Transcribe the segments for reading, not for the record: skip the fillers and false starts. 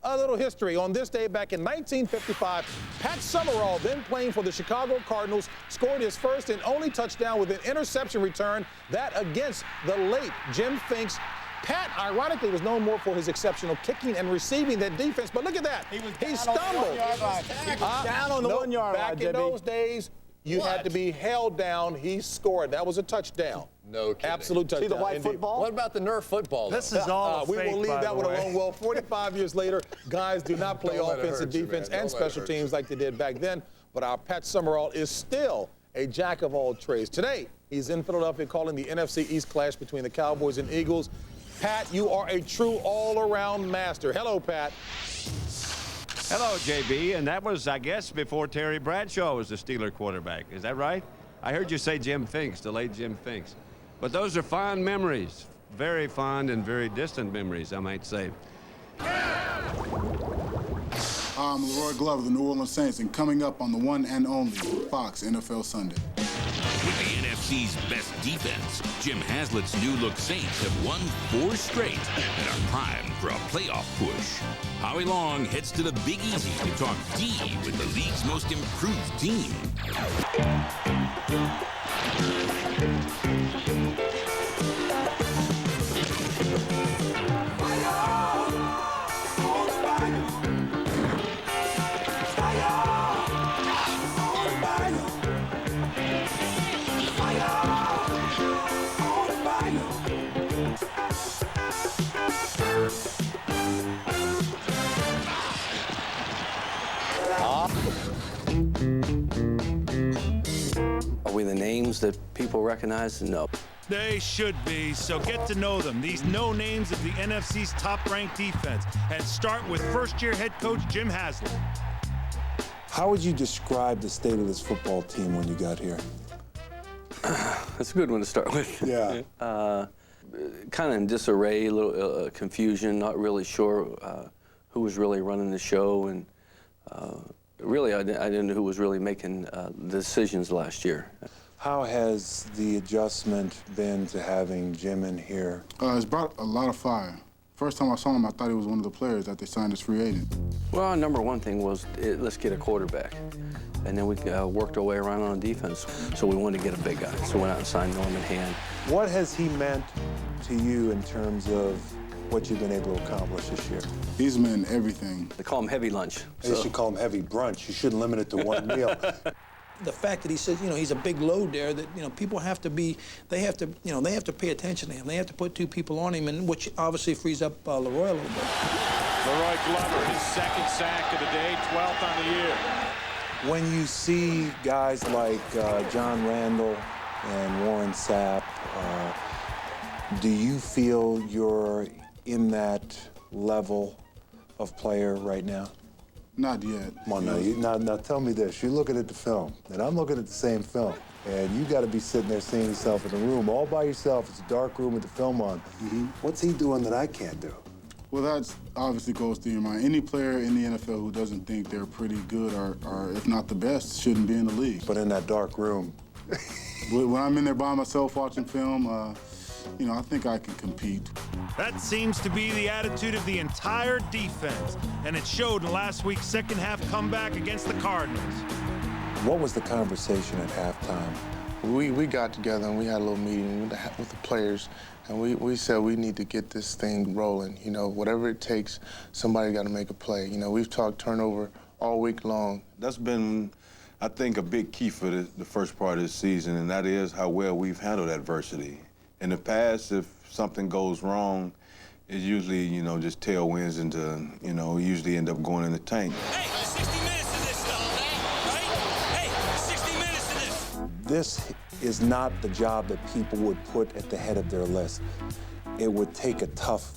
A little history. On this day back in 1955, Pat Summerall, then playing for the Chicago Cardinals, scored his first and only touchdown with an interception return, that against the late Jim Finks. Pat, ironically, was known more for his exceptional kicking and receiving than defense, but look at that. He stumbled. Down on the 1 yard line, Back in those days, you had to be held down. He scored. That was a touchdown. No kidding. Absolute touchdown. See the white Indeed. football? What about the Nerf football, though? This is all We fake, will leave by that the one way. alone. Well, 45 years later, guys do not play Don't let it offense and hurt you, defense man. and Don't let it special hurt teams you. like they did back then, but our Pat Summerall is still a jack of all trades. Today, he's in Philadelphia calling the NFC East clash between the Cowboys and Eagles. Pat, you are a true all-around master. Hello, Pat. Hello, JB. And that was, I guess, before Terry Bradshaw was the Steeler quarterback. Is that right? I heard you say Jim Finks, the late Jim Finks. But those are fond memories, very fond and very distant memories, I might say. I'm Leroy Glover, the New Orleans Saints, and coming up on the one and only Fox NFL Sunday. With the NFC's best defense, Jim Haslett's new-look Saints have won 4 straight and are primed for a playoff push. Howie Long heads to the Big Easy to talk D with the league's most improved team. Are we the names that people recognize? No. They should be, so get to know them. These no names of the NFC's top-ranked defense. And start with first-year head coach Jim Haslett. How would you describe the state of this football team when you got here? That's a good one to start with. Yeah. Kind of in disarray, a little confusion, not really sure who was really running the show, and really I didn't know who was really making the decisions last year. How has the adjustment been to having Jim in here? It's brought a lot of fire. First time I saw him, I thought he was one of the players that they signed as free agent. Well, our number one thing was let's get a quarterback. And then we worked our way around on defense. So we wanted to get a big guy. So we went out and signed Norman Hand. What has he meant to you in terms of what you've been able to accomplish this year? He's meant everything. They call him Heavy Lunch. They should call him heavy brunch. You shouldn't limit it to one meal. The fact that he says, he's a big load there, that, people have to be, they have to pay attention to him. They have to put 2 people on him, and which obviously frees up Leroy a little bit. Leroy Glover, his second sack of the day, 12th on the year. When you see guys like John Randall and Warren Sapp, do you feel you're in that level of player right now? Not yet. Come on, now tell me this. You're looking at the film, and I'm looking at the same film. And you got to be sitting there seeing yourself in a room all by yourself. It's a dark room with the film on. What's he doing that I can't do? Well, that obviously goes through your mind. Any player in the NFL who doesn't think they're pretty good or if not the best, shouldn't be in the league. But in that dark room. When I'm in there by myself watching film, I think I can compete. That seems to be the attitude of the entire defense, and it showed in last week's second-half comeback against the Cardinals. What was the conversation at halftime? We got together and we had a little meeting with the players, and we said we need to get this thing rolling. Whatever it takes, somebody got to make a play. We've talked turnover all week long. That's been, I think, a big key for the first part of the season, and that is how well we've handled adversity. In the past, if something goes wrong, it's usually, just tailwinds into, we usually end up going in the tank. Hey, 60 minutes to this stuff, right? Hey, 60 minutes to this. This is not the job that people would put at the head of their list. It would take a tough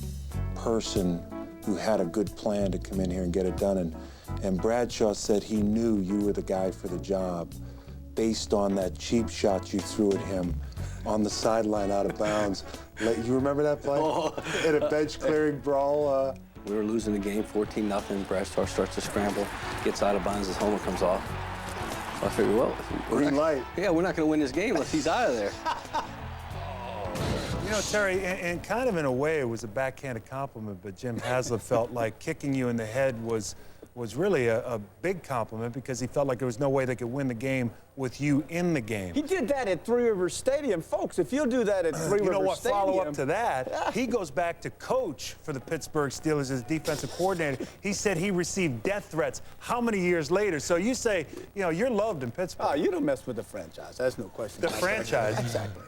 person who had a good plan to come in here and get it done. And Bradshaw said he knew you were the guy for the job based on that cheap shot you threw at him on the sideline out of bounds. You remember that play? In a bench-clearing brawl? We were losing the game 14-0. Bradshaw starts to scramble, gets out of bounds, his helmet comes off. So I figured, well, green light. Yeah, we're not going to win this game unless he's out of there. You know, Terry, and kind of in a way, it was a backhanded compliment, but Jim Haslett felt like kicking you in the head was really a big compliment because he felt like there was no way they could win the game with you in the game. He did that at Three Rivers Stadium. Folks, if you'll do that at Three Rivers Stadium... You know what, follow up to that, he goes back to coach for the Pittsburgh Steelers as defensive coordinator. He said he received death threats how many years later? So you say, you know, you're loved in Pittsburgh. Oh, you don't mess with the franchise. That's no question. The franchise. Exactly.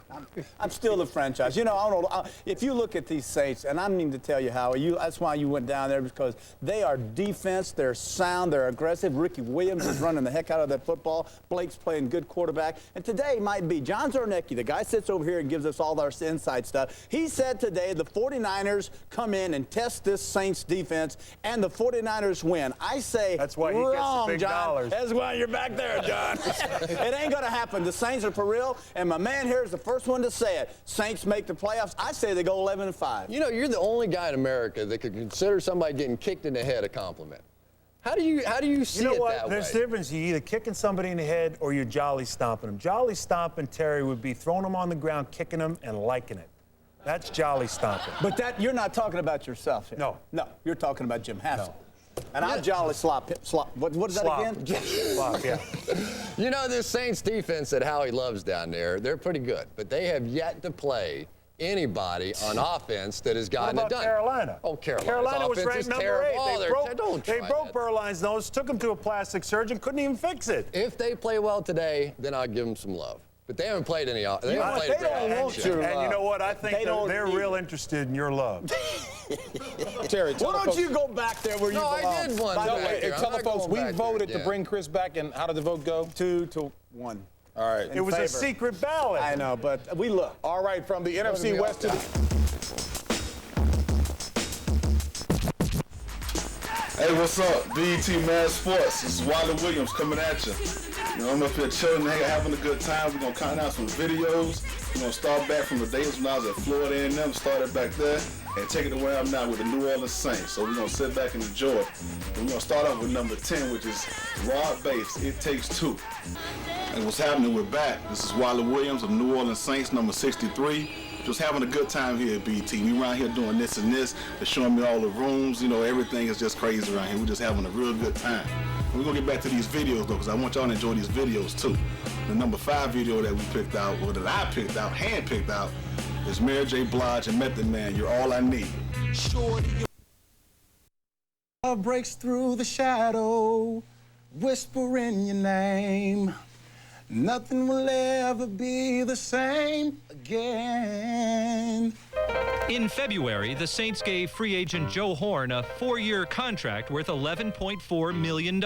I'm still the franchise. You know, I don't know, if you look at these Saints, and I mean to tell you, Howie, that's why you went down there, because they are defense, they're sound, they're aggressive. Ricky Williams is running the heck out of that football. Blake's playing good quarterback. And today might be John Zarnecki, the guy sits over here and gives us all our inside stuff. He said today the 49ers come in and test this Saints defense, and the 49ers win. I say that's why he wrong, gets the big John. dollars. That's why you're back there, John. It ain't going to happen. The Saints are for real, and my man here is the first one to say it. Saints make the playoffs. I say they go 11-5. You know, you're the only guy in America that could consider somebody getting kicked in the head a compliment. How do you see it that way? There's a difference. You're either kicking somebody in the head or you're jolly stomping them. Jolly stomping, Terry, would be throwing them on the ground, kicking them, and liking it. That's jolly stomping. But that you're not talking about yourself here. No. No, you're talking about Jim Haslett. No. And I'll jolly slop. What is that again? Slop, yeah. You know, this Saints defense that Howie loves down there, they're pretty good. But they have yet to play anybody on offense that has gotten it done. Carolina? Oh, Carolina was ranked number 8. They broke that. Berline's nose, took him to a plastic surgeon, couldn't even fix it. If they play well today, then I'll give them some love. But they haven't played any. They haven't played they don't want your And you know what? I think they're need real interested in your love. Terry, why don't you go back there where you belong? I did one. Tell the folks, we voted to bring Chris back, and how did the vote go? 2-1. All right. It was a secret ballot. I know, but we look. All right, from the NFC West to the... Hey, what's up? BET Mad Sports. This is Wally Williams coming at you. You know, I'm up here chilling, having a good time. We're going to count out some videos. We're going to start back from the days when I was at Florida A&M, started back there, and take it to where I'm now with the New Orleans Saints. So we're going to sit back and enjoy it. And we're going to start off with number 10, which is Rod Bates, It Takes Two. And what's happening, we're back. This is Wally Williams of New Orleans Saints, number 63. Just having a good time here at BT. We around here doing this and this. They're showing me all the rooms. You know, everything is just crazy around here. We're just having a real good time. And we're going to get back to these videos, though, because I want y'all to enjoy these videos, too. The number 5 video that we picked out, or that I picked out, hand-picked out, is Mary J. Blige and Method Man, You're All I Need. Love breaks through the shadow, whispering your name. Nothing will ever be the same again. In February, the Saints gave free agent Joe Horn a 4-year contract worth $11.4 million.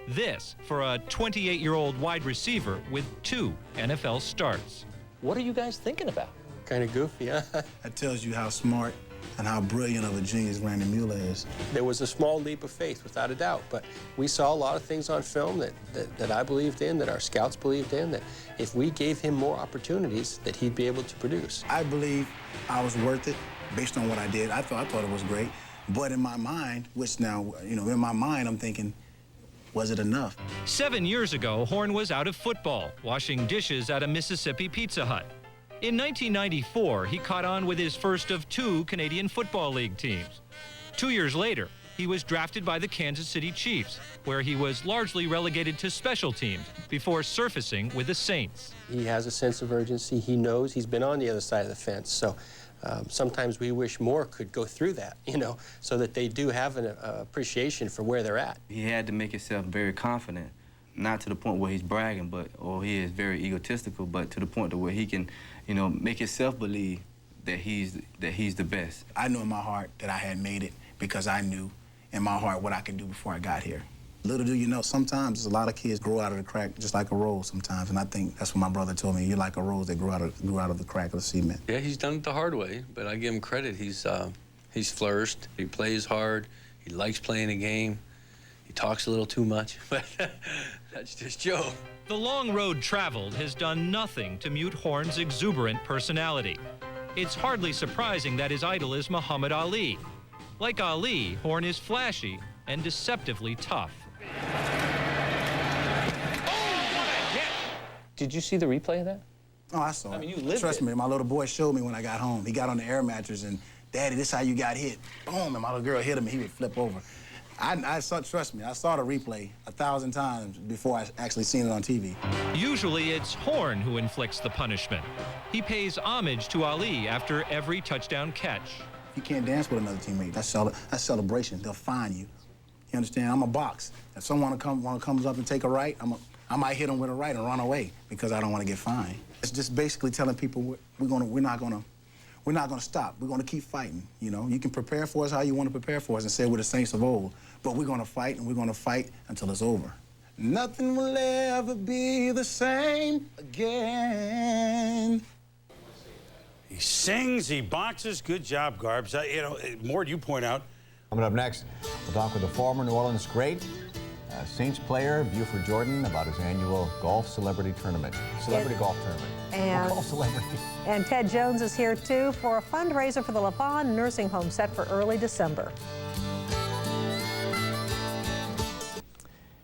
This for a 28-year-old wide receiver with 2 NFL starts. What are you guys thinking about? Kind of goofy, huh? That tells you how smart and how brilliant of a genius Randy Mueller is. There was a small leap of faith, without a doubt, but we saw a lot of things on film that I believed in, that our scouts believed in, that if we gave him more opportunities, that he'd be able to produce. I believe I was worth it based on what I did. I thought it was great, but in my mind, which now, you know, in my mind, I'm thinking, was it enough? 7 years ago, Horn was out of football, washing dishes at a Mississippi Pizza Hut. In 1994, he caught on with his first of 2 Canadian Football League teams. 2 years later, he was drafted by the Kansas City Chiefs, where he was largely relegated to special teams before surfacing with the Saints. He has a sense of urgency. He knows he's been on the other side of the fence. So sometimes we wish more could go through that, you know, so that they do have an appreciation for where they're at. He had to make himself very confident. Not to the point where he's bragging, or he is very egotistical, but to the point to where he can, you know, make himself believe that he's the best. I knew in my heart that I had made it because I knew in my heart what I could do before I got here. Little do you know, sometimes a lot of kids grow out of the crack just like a rose sometimes, and I think that's what my brother told me. You're like a rose that grew out of the crack of the cement. Yeah, he's done it the hard way, but I give him credit. He's flourished. He plays hard. He likes playing a game. He talks a little too much, but that's just Joe. The long road traveled has done nothing to mute Horn's exuberant personality. It's hardly surprising that his idol is Muhammad Ali. Like Ali, Horn is flashy and deceptively tough. Did you see the replay of that? Oh, I saw it. I mean, you lived Trust it. me, my little boy showed me when I got home. He got on the air mattress and, Daddy, this how you got hit. Boom, and my little girl hit him and he would flip over. I saw, trust me, I saw the replay 1,000 times before I actually seen it on TV. Usually it's Horn who inflicts the punishment. He pays homage to Ali after every touchdown catch. You can't dance with another teammate. That's celebration. They'll fine you. You understand? I'm a box. If someone comes up and take a right, I might hit them with a right and run away because I don't want to get fined. It's just basically telling people we're not gonna stop. We're gonna keep fighting. You know, you can prepare for us how you want to prepare for us and say we're the saints of old, but we're gonna fight and we're gonna fight until it's over. Nothing will ever be the same again. He sings, he boxes. Good job, Garbs. You know, Mort, you point out. Coming up next, we'll talk with the former New Orleans great, Saints player Buford Jordan, about his annual golf celebrity tournament. Golf tournament. And, golf celebrity. And Ted Jones is here, too, for a fundraiser for the LaFawn Nursing Home set for early December.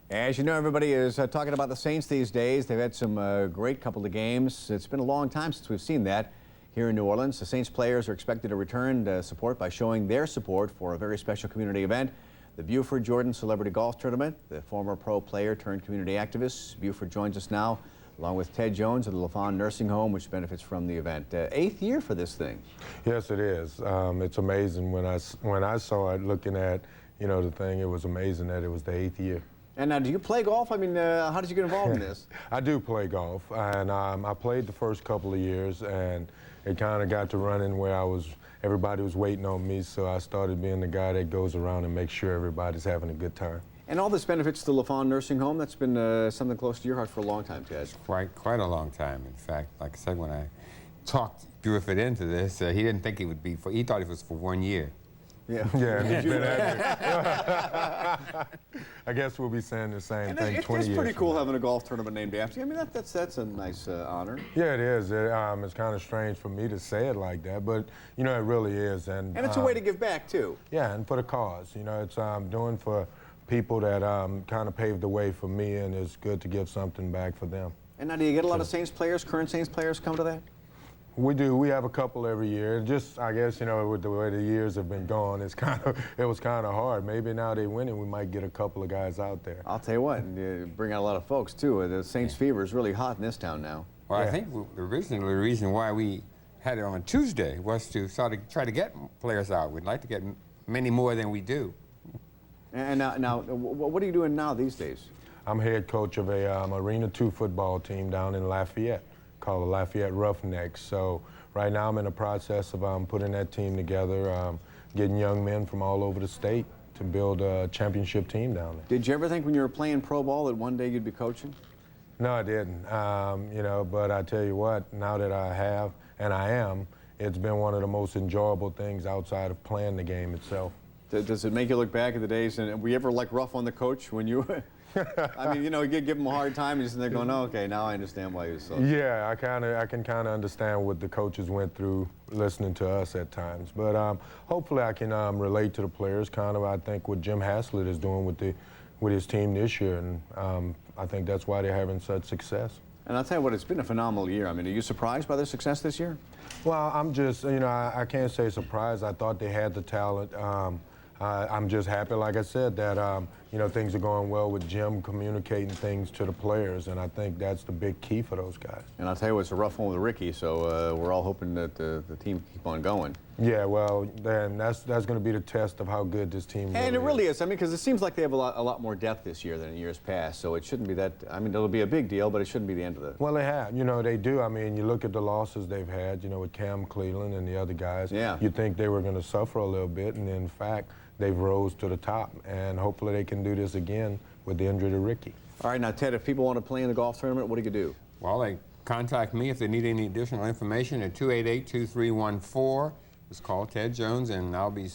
As you know, everybody is talking about the Saints these days. They've had some great couple of games. It's been a long time since we've seen that here in New Orleans. The Saints players are expected to return support by showing their support for a very special community event, the Buford Jordan Celebrity Golf Tournament. The former pro player turned community activist, Buford, joins us now, along with Ted Jones of the LaFawn Nursing Home, which benefits from the event. 8th year for this thing. Yes, it is. It's amazing. When I saw it, looking at, you know, the thing, it was amazing that it was the 8th year. And now, do you play golf? I mean, how did you get involved in this? I do play golf, and I played the first couple of years, and it kind of got to running where everybody was waiting on me, so I started being the guy that goes around and makes sure everybody's having a good time. And all this benefits the LaFawn Nursing Home. That's been something close to your heart for a long time, Ted. Quite a long time. In fact, like I said, when I talked Buford into this, he didn't think it would be he thought it was for 1 year. Yeah, yeah, he's been at it. I guess we'll be saying the same thing 20 years. It's pretty cool having a golf tournament named after you. I mean, that's a nice honor. Yeah, it is. It's kind of strange for me to say it like that, but you know, it really is. And it's a way to give back too. Yeah, and for the cause. You know, it's doing for people that kind of paved the way for me, and it's good to give something back for them. And now, do you get a lot of Saints players, current Saints players, come to that? We do. We have a couple every year. Just, I guess, you know, with the way the years have been going, it was kind of hard. Maybe now they win and we might get a couple of guys out there. I'll tell you what, you bring out a lot of folks too. The Saints fever is really hot in this town now. Well, I think originally the reason why we had it on Tuesday was to sort of try to get players out. We'd like to get many more than we do. And now, what are you doing now these days? I'm head coach of a Arena 2 football team down in Lafayette, called the Lafayette Roughnecks. So right now I'm in the process of putting that team together, getting young men from all over the state to build a championship team down there. Did you ever think when you were playing pro ball that one day you'd be coaching? No, I didn't. You know, but I tell you what, now that I have, and I am, it's been one of the most enjoyable things outside of playing the game itself. Does it make you look back at the days, and were you ever like rough on the coach when you I mean, you know, you give him a hard time, and they're going, oh, okay, now I understand why he was so. Yeah, I can kind of understand what the coaches went through listening to us at times. But hopefully I can relate to the players, kind of, I think, what Jim Haslett is doing with his team this year, and I think that's why they're having such success. And I'll tell you what, it's been a phenomenal year. I mean, are you surprised by their success this year? Well, I'm just, you know, I can't say surprised. I thought they had the talent. I'm just happy, like I said, that, you know, things are going well with Jim communicating things to the players, and I think that's the big key for those guys. And I'll tell you what, it's a rough one with Ricky, so we're all hoping that the team can keep on going. Yeah, well, then that's going to be the test of how good this team And it really is. I mean, because it seems like they have a lot more depth this year than in years past, so it shouldn't be that, I mean, it'll be a big deal, but it shouldn't be the end of it. Well, they have. You know, they do. I mean, you look at the losses they've had, you know, with Cam Cleveland and the other guys. Yeah. You'd think they were going to suffer a little bit, and in fact, they've rose to the top, and hopefully they can do this again with the injury to Ricky. All right, now, Ted, if people want to play in the golf tournament, what do you do? Well, they contact me if they need any additional information at 288-2314. It's called Ted Jones, and I'll be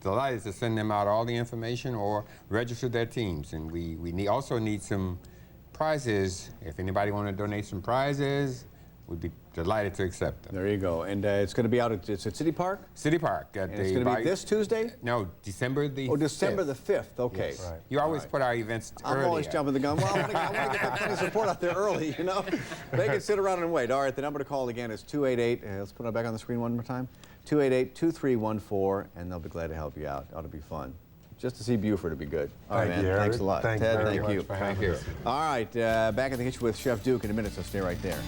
delighted to send them out all the information or register their teams. And we also need some prizes. If anybody want to donate some prizes, we'd be delighted to accept them. There you go. And it's going to be out at, it's at City Park? City Park. And it's going to be this Tuesday? No, December the 5th. Oh, December the 5th. Okay. Yes. Right. You always put our events early. I'm always jumping the gun. Well, I want to get that kind of support out there early, you know? They can sit around and wait. All right, the number to call again is 288. Let's put it back on the screen one more time. 288-2314, and they'll be glad to help you out. Ought to be fun. Just to see Buford would be good. All right, man. Thanks a lot. Thank Ted, you thank you. Thank you. All right, back in the kitchen with Chef Duke in a minute, so stay right there.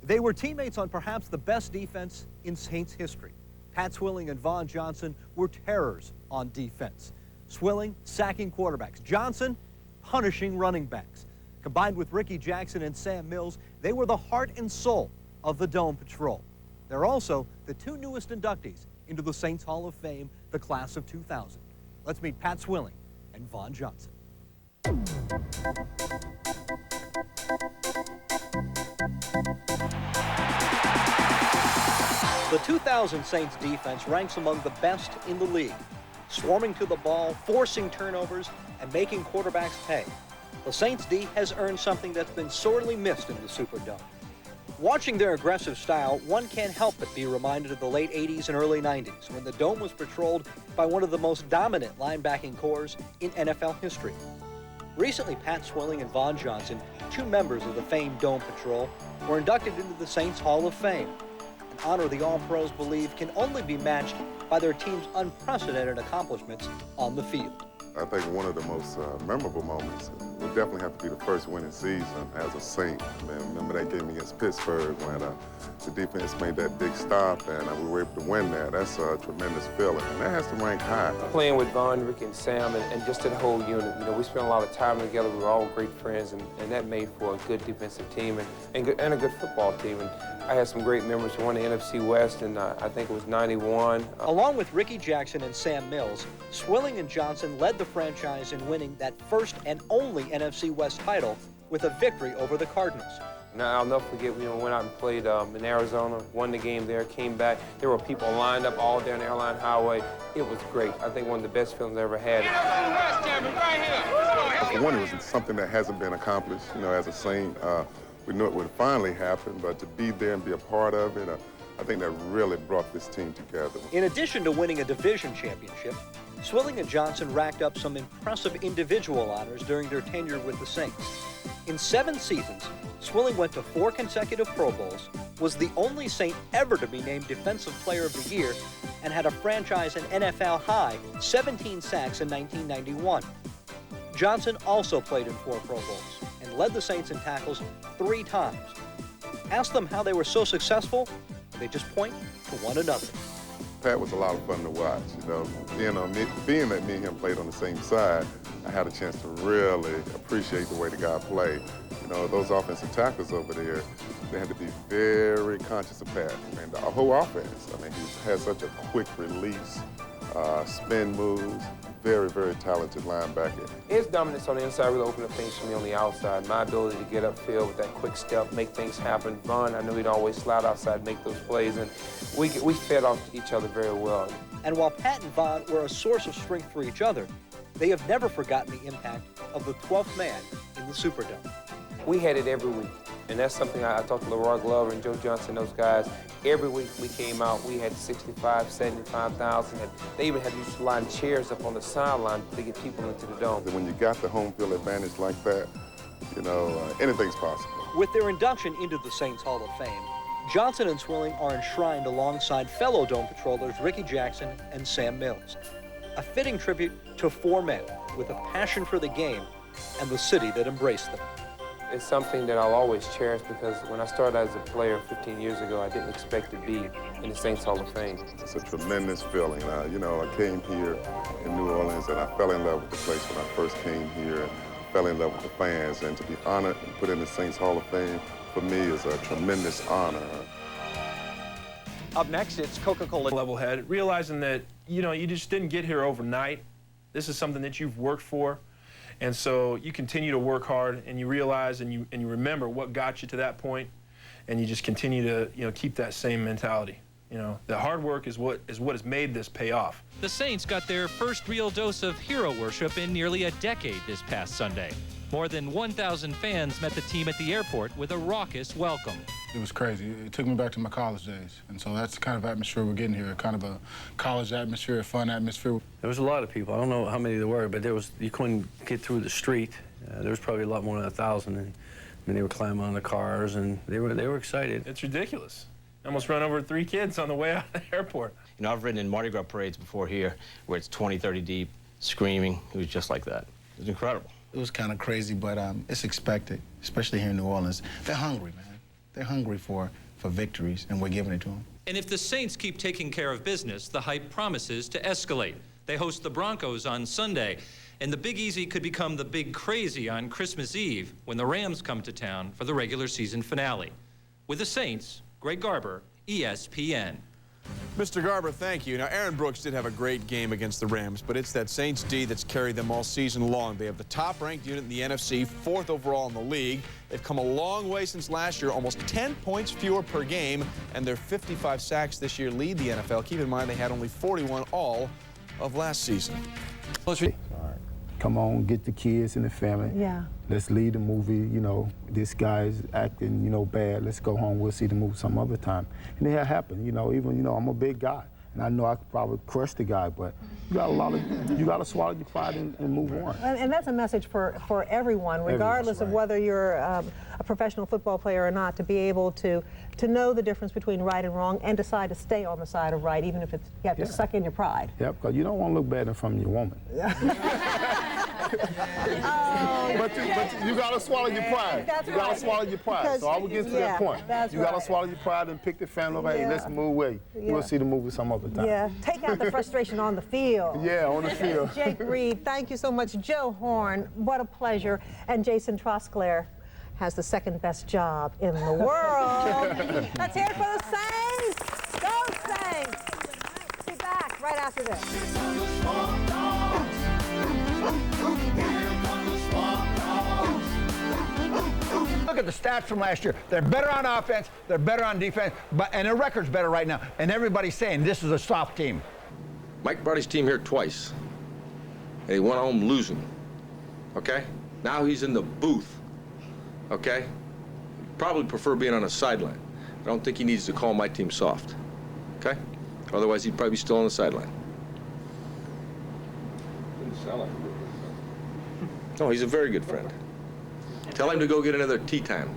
They were teammates on perhaps the best defense in Saints history. Pat Swilling and Vaughn Johnson were terrors on defense. Swilling sacking quarterbacks, Johnson punishing running backs. Combined with Ricky Jackson and Sam Mills, they were the heart and soul of the Dome Patrol. They're also the two newest inductees into the Saints Hall of Fame, the class of 2000. Let's meet Pat Swilling and Vaughn Johnson. The 2000 Saints defense ranks among the best in the league, swarming to the ball, forcing turnovers, and making quarterbacks pay. The Saints D has earned something that's been sorely missed in the Superdome. Watching their aggressive style, one can't help but be reminded of the late 80s and early 90s, when the Dome was patrolled by one of the most dominant linebacking corps in NFL history. Recently, Pat Swilling and Vaughn Johnson, two members of the famed Dome Patrol, were inducted into the Saints Hall of Fame, an honor the All-Pros believe can only be matched by their team's unprecedented accomplishments on the field. I think one of the most memorable moments would definitely have to be the first winning season as a Saint. Remember that game against Pittsburgh when the defense made that big stop and we were able to win that. That's a tremendous feeling, and that has to rank high. Playing with Vaughn, Ricky, and Sam, and just that whole unit, you know, we spent a lot of time together. We were all great friends, and that made for a good defensive team and a good football team. And I had some great memories. We won the NFC West, and I think it was '91. Along with Ricky Jackson and Sam Mills, Swilling and Johnson led the franchise in winning that first and only NFC West title with a victory over the Cardinals. Now, I'll never forget, we went out and played in Arizona, won the game there, came back. There were people lined up all down Airline Highway. It was great. I think one of the best feelings I ever had. For one, it was something that hasn't been accomplished, you know, as a Saint. We knew it would finally happen, but to be there and be a part of it, I think that really brought this team together. In addition to winning a division championship, Swilling and Johnson racked up some impressive individual honors during their tenure with the Saints. In 7 seasons, Swilling went to 4 consecutive Pro Bowls, was the only Saint ever to be named Defensive Player of the Year, and had a franchise and NFL high 17 sacks in 1991. Johnson also played in 4 Pro Bowls and led the Saints in tackles 3 times. Ask them how they were so successful, they just point to one another. Pat was a lot of fun to watch, you know. Being that me and him played on the same side, I had a chance to really appreciate the way the guy played. You know, those offensive tackles over there, they had to be very conscious of Pat. And the whole offense, I mean, he has such a quick release, spin moves, very, very talented linebacker. His dominance on the inside really opened up things for me on the outside. My ability to get upfield with that quick step, make things happen. Vaughn, I knew he'd always slide outside, make those plays, and we fed off each other very well. And while Pat and Vaughn were a source of strength for each other, they have never forgotten the impact of the 12th man in the Superdome. We had it every week, and that's something I talked to Leroy Glover and Joe Johnson, those guys. Every week we came out, we had 65, 75,000. They even had used to line chairs up on the sideline to get people into the dome. When you got the home field advantage like that, you know, anything's possible. With their induction into the Saints Hall of Fame, Johnson and Swilling are enshrined alongside fellow Dome Patrollers Ricky Jackson and Sam Mills. A fitting tribute to 4 men with a passion for the game and the city that embraced them. It's something that I'll always cherish because when I started as a player 15 years ago, I didn't expect to be in the Saints Hall of Fame. It's a tremendous feeling. You know, I came here in New Orleans and I fell in love with the place when I first came here and fell in love with the fans. And to be honored and put in the Saints Hall of Fame, for me, is a tremendous honor. Up next, it's Coca-Cola. Level head, realizing that, you know, you just didn't get here overnight. This is something that you've worked for. And so you continue to work hard, and you realize and you remember what got you to that point, and you just continue to, you know, keep that same mentality. You know, the hard work is what has made this pay off. The Saints got their first real dose of hero worship in nearly a decade this past Sunday. More than 1,000 fans met the team at the airport with a raucous welcome. It was crazy. It took me back to my college days. And so that's the kind of atmosphere we're getting here, kind of a college atmosphere, a fun atmosphere. There was a lot of people. I don't know how many there were, but you couldn't get through the street. There was probably a lot more than 1,000. And they were climbing on the cars, and they were excited. It's ridiculous. I almost run over 3 kids on the way out of the airport. You know, I've ridden in Mardi Gras parades before here, where it's 20, 30 deep, screaming. It was just like that. It was incredible. It was kind of crazy, but it's expected, especially here in New Orleans. They're hungry, man. They're hungry for victories, and we're giving it to them. And if the Saints keep taking care of business, the hype promises to escalate. They host the Broncos on Sunday, and the Big Easy could become the Big Crazy on Christmas Eve when the Rams come to town for the regular season finale. With the Saints, Greg Garber, ESPN. Mr. Garber, thank you. Now, Aaron Brooks did have a great game against the Rams, but it's that Saints D that's carried them all season long. They have the top-ranked unit in the NFC, 4th overall in the league. They've come a long way since last year, almost 10 points fewer per game, and their 55 sacks this year lead the NFL. Keep in mind they had only 41 all of last season. Come on, get the kids and the family. Yeah. Let's leave the movie, you know, this guy's acting, you know, bad. Let's go home. We'll see the movie some other time. And it happened, you know, even, you know, I'm a big guy. And I know I could probably crush the guy, but you got to swallow your pride and move on. And that's a message for everyone, regardless of whether you're a professional football player or not, to be able to know the difference between right and wrong and decide to stay on the side of right, even if it's, you have to suck in your pride. Yeah, because you don't want to look bad in front of your woman. But you got to swallow your pride. You got to swallow your pride. So I will get to that point. You got to swallow your pride and pick the family up. Hey, let's move away. We'll see the movie some other time. Yeah, take out the frustration on the field. Yeah, on the field. Jake Reed, thank you so much. Joe Horn, what a pleasure. And Jason Trosclair has the second best job in the world. Let's hear it for the Saints. Go Saints. Be back right after this. Look at the stats from last year. They're better on offense, they're better on defense, and their record's better right now. And everybody's saying this is a soft team. Mike brought his team here twice, and he went home losing, okay? Now he's in the booth, okay? Probably prefer being on a sideline. I don't think he needs to call my team soft, okay? Otherwise, he'd probably be still on the sideline. Didn't sound like it. No, he's a very good friend. Tell him to go get another tea time.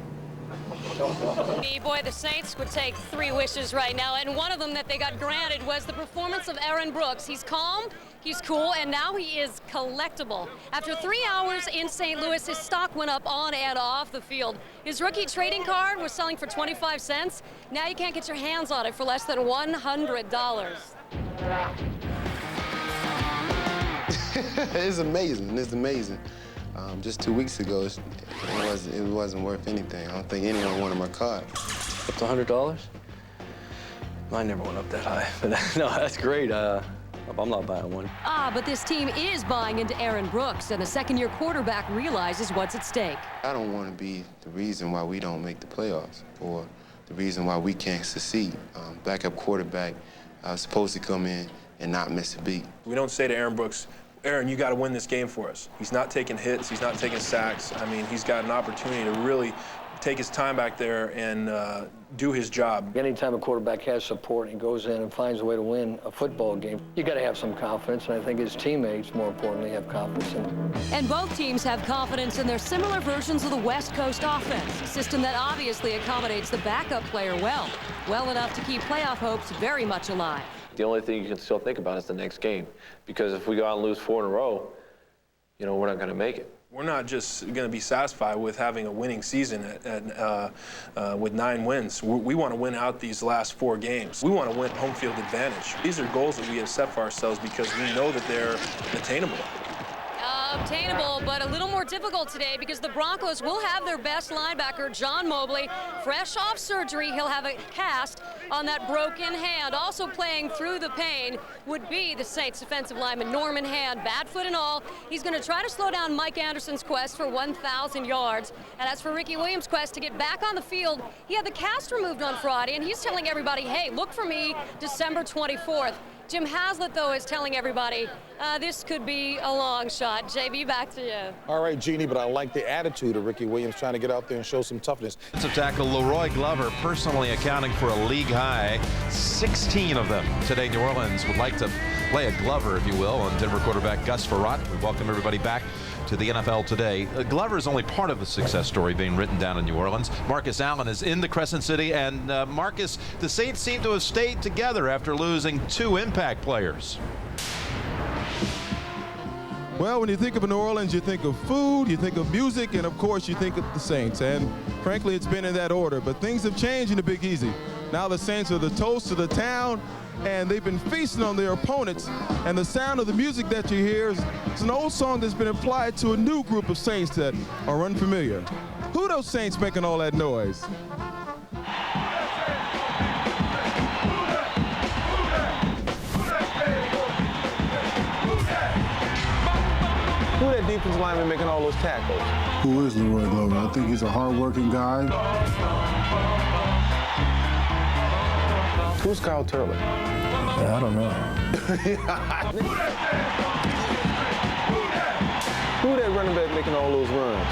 Boy, the Saints would take 3 wishes right now, and one of them that they got granted was the performance of Aaron Brooks. He's calm, he's cool, and now he is collectible. After 3 hours in St. Louis, his stock went up on and off the field. His rookie trading card was selling for 25 cents. Now you can't get your hands on it for less than $100. It's amazing. It's amazing. Just 2 weeks ago, it wasn't worth anything. I don't think anyone wanted my card. Up to $100? Mine never went up that high, but no, that's great. I'm not buying one. But this team is buying into Aaron Brooks, and the second-year quarterback realizes what's at stake. I don't want to be the reason why we don't make the playoffs or the reason why we can't succeed. Backup quarterback supposed to come in and not miss a beat. We don't say to Aaron Brooks, Aaron, you got to win this game for us. He's not taking hits. He's not taking sacks. I mean, he's got an opportunity to really take his time back there and do his job. Anytime a quarterback has support and goes in and finds a way to win a football game, you got to have some confidence, and I think his teammates, more importantly, have confidence in him. And both teams have confidence in their similar versions of the West Coast offense, a system that obviously accommodates the backup player well enough to keep playoff hopes very much alive. The only thing you can still think about is the next game, because if we go out and lose 4 in a row, you know, we're not going to make it. We're not just going to be satisfied with having a winning season with 9 wins. We want to win out these last 4 games. We want to win home field advantage. These are goals that we have set for ourselves because we know that they're attainable. Obtainable, but a little more difficult today because the Broncos will have their best linebacker, John Mobley, fresh off surgery. He'll have a cast on that broken hand. Also playing through the pain would be the Saints defensive lineman, Norman Hand, bad foot and all. He's going to try to slow down Mike Anderson's quest for 1,000 yards. And as for Ricky Williams' quest to get back on the field, he had the cast removed on Friday, and he's telling everybody, hey, look for me December 24th. Jim Haslett, though, is telling everybody this could be a long shot. JB, back to you. All right, Jeannie, but I like the attitude of Ricky Williams trying to get out there and show some toughness. Defensive tackle Leroy Glover personally accounting for a league high 16 of them today. New Orleans would like to play a Glover, if you will, and Denver quarterback Gus Frerotte. We welcome everybody back to the NFL today. Glover is only part of the success story being written down in New Orleans. Marcus Allen is in the Crescent City, and Marcus, the Saints seem to have stayed together after losing 2 impact players. Well, when you think of New Orleans, you think of food, you think of music, and of course you think of the Saints. And frankly, it's been in that order. But things have changed in the Big Easy. Now the Saints are the toast of the town, and they've been feasting on their opponents. And the sound of the music that you hear is an old song that's been applied to a new group of Saints that are unfamiliar. Who are those Saints making all that noise? Who that defensive lineman making all those tackles? Who is Leroy Glover? I think he's a hard-working guy. Who's Kyle Turley? I don't know. Who that running back making all those runs?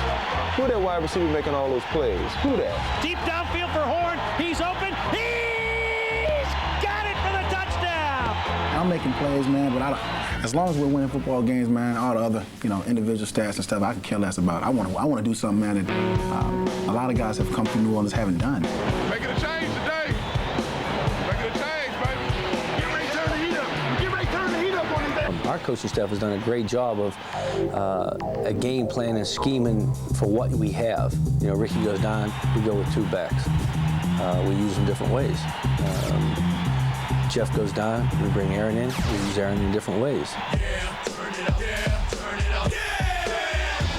Who that wide receiver making all those plays? Who that? Deep downfield for Horn. He's open. He's got it for the touchdown. I'm making plays, man, but as long as we're winning football games, man, all the other, individual stats and stuff, I can care less about. I want to do something, man, that a lot of guys have come through New Orleans haven't done. Making a change today. Making a change, baby. Get ready to turn the heat up. Get ready to turn the heat up on him. Our coaching staff has done a great job of a game plan and scheming for what we have. Ricky goes down, we go with 2 backs. We use them different ways. Jeff goes down, we bring Aaron in, we use Aaron in different ways.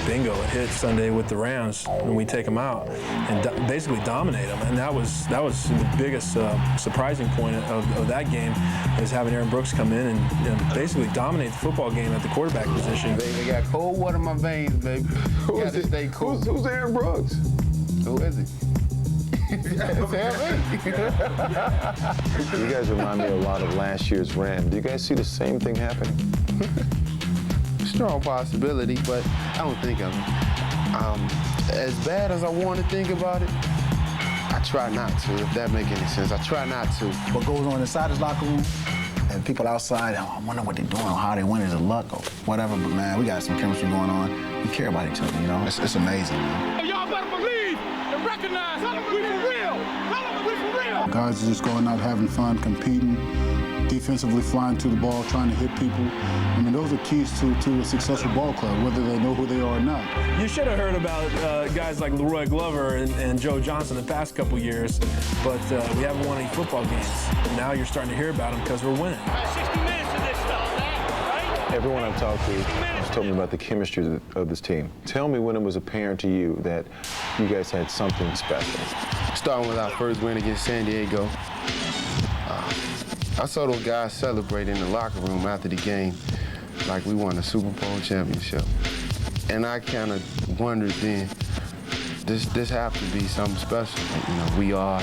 Bingo, it hit Sunday with the Rams when we take them out and basically dominate them. And that was the biggest surprising point of that game, is having Aaron Brooks come in and basically dominate the football game at the quarterback position. Baby, got cold water in my veins, baby. Who is it? Stay cool. Who's Aaron Brooks? Who is he? You guys remind me a lot of last year's Rams. Do you guys see the same thing happening? Strong possibility, but I don't think of it. As bad as I want to think about it, I try not to, if that makes any sense. I try not to. What goes on inside his locker room, and people outside, I wonder what they're doing or how they win, is it luck or whatever, but man, we got some chemistry going on. We care about each other, It's amazing, man. Oh, y'all better believe and recognize we for real. We for real. Guys are just going out having fun, competing, defensively flying to the ball, trying to hit people. I mean, those are keys to a successful ball club, whether they know who they are or not. You should have heard about guys like Leroy Glover and Joe Johnson the past couple years, but we haven't won any football games. And now you're starting to hear about them because we're winning. 60 minutes of this stuff, right? Everyone I've talked to has told me about the chemistry of this team. Tell me when it was apparent to you that you guys had something special. Starting with our first win against San Diego. I saw those guys celebrate in the locker room after the game like we won a Super Bowl championship. And I kind of wondered then, this have to be something special. We are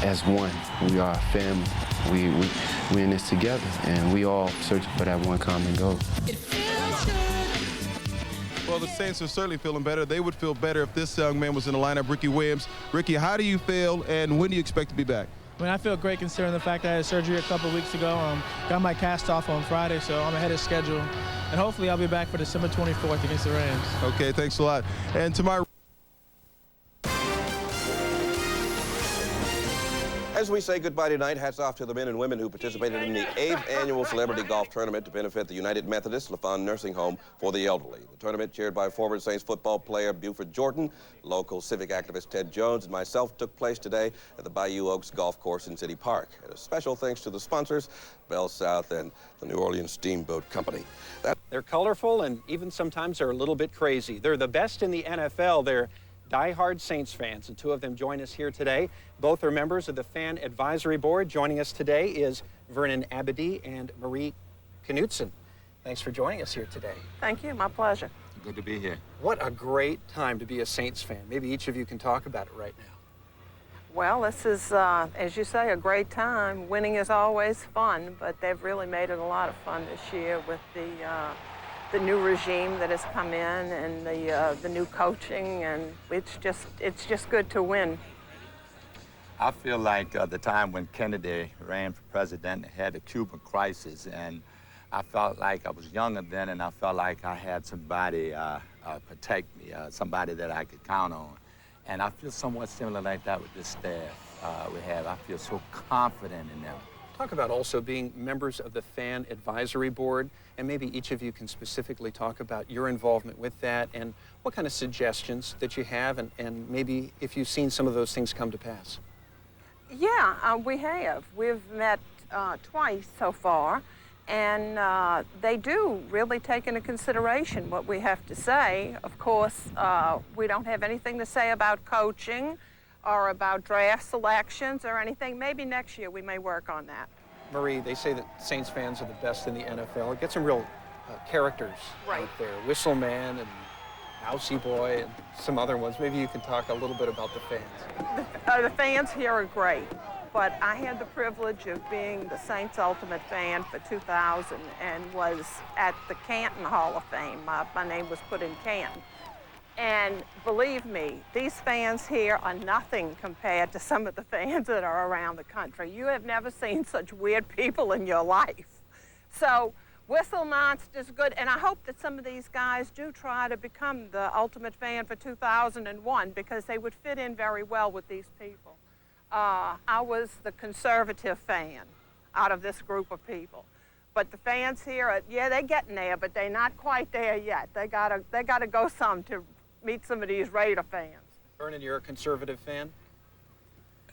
as one. We are a family. We in this together, and we all searching for that one common goal. Well, the Saints are certainly feeling better. They would feel better if this young man was in the lineup, Ricky Williams. Ricky, how do you feel, and when do you expect to be back? I mean, I feel great considering the fact that I had surgery a couple weeks ago. Got my cast off on Friday, so I'm ahead of schedule. And hopefully I'll be back for December 24th against the Rams. Okay, thanks a lot. And to my... As we say goodbye tonight, hats off to the men and women who participated in the 8th annual Celebrity Golf Tournament to benefit the United Methodist LaFon Nursing Home for the Elderly. The tournament, chaired by former Saints football player Buford Jordan, local civic activist Ted Jones, and myself, took place today at the Bayou Oaks Golf Course in City Park. And a special thanks to the sponsors, Bell South and the New Orleans Steamboat Company. They're colorful and even sometimes they're a little bit crazy. They're the best in the NFL. They're die-hard Saints fans, and 2 of them join us here today. Both are members of the Fan Advisory Board. Joining us today is Vernon Abadie and Marie Knutson. Thanks for joining us here today. Thank you, my pleasure. Good to be here. What a great time to be a Saints fan. Maybe each of you can talk about it right now. Well, this is, as you say, a great time. Winning is always fun, but they've really made it a lot of fun this year with the new regime that has come in and the new coaching, and it's just good to win. I feel like the time when Kennedy ran for president had the Cuban crisis, and I felt like I was younger then, and I felt like I had somebody protect me, somebody that I could count on. And I feel somewhat similar like that with this staff we have. I feel so confident in them. Talk about also being members of the Fan Advisory Board, and maybe each of you can specifically talk about your involvement with that and what kind of suggestions that you have, and maybe if you've seen some of those things come to pass. Yeah, we have. We've met twice so far, and they do really take into consideration what we have to say. Of course, we don't have anything to say about coaching or about draft selections or anything. Maybe next year we may work on that. Marie, they say that Saints fans are the best in the NFL. Get some real characters out there. Whistleman and Mousy Boy and some other ones. Maybe you can talk a little bit about the fans. The fans here are great, but I had the privilege of being the Saints Ultimate Fan for 2000 and was at the Canton Hall of Fame. My name was put in Canton. And believe me, these fans here are nothing compared to some of the fans that are around the country. You have never seen such weird people in your life. So Whistle Monster's good, and I hope that some of these guys do try to become the Ultimate Fan for 2001 because they would fit in very well with these people. I was the conservative fan out of this group of people. But the fans here, yeah, they're getting there, but they're not quite there yet. They gotta go some to meet some of these Raider fans. Vernon, you're a conservative fan?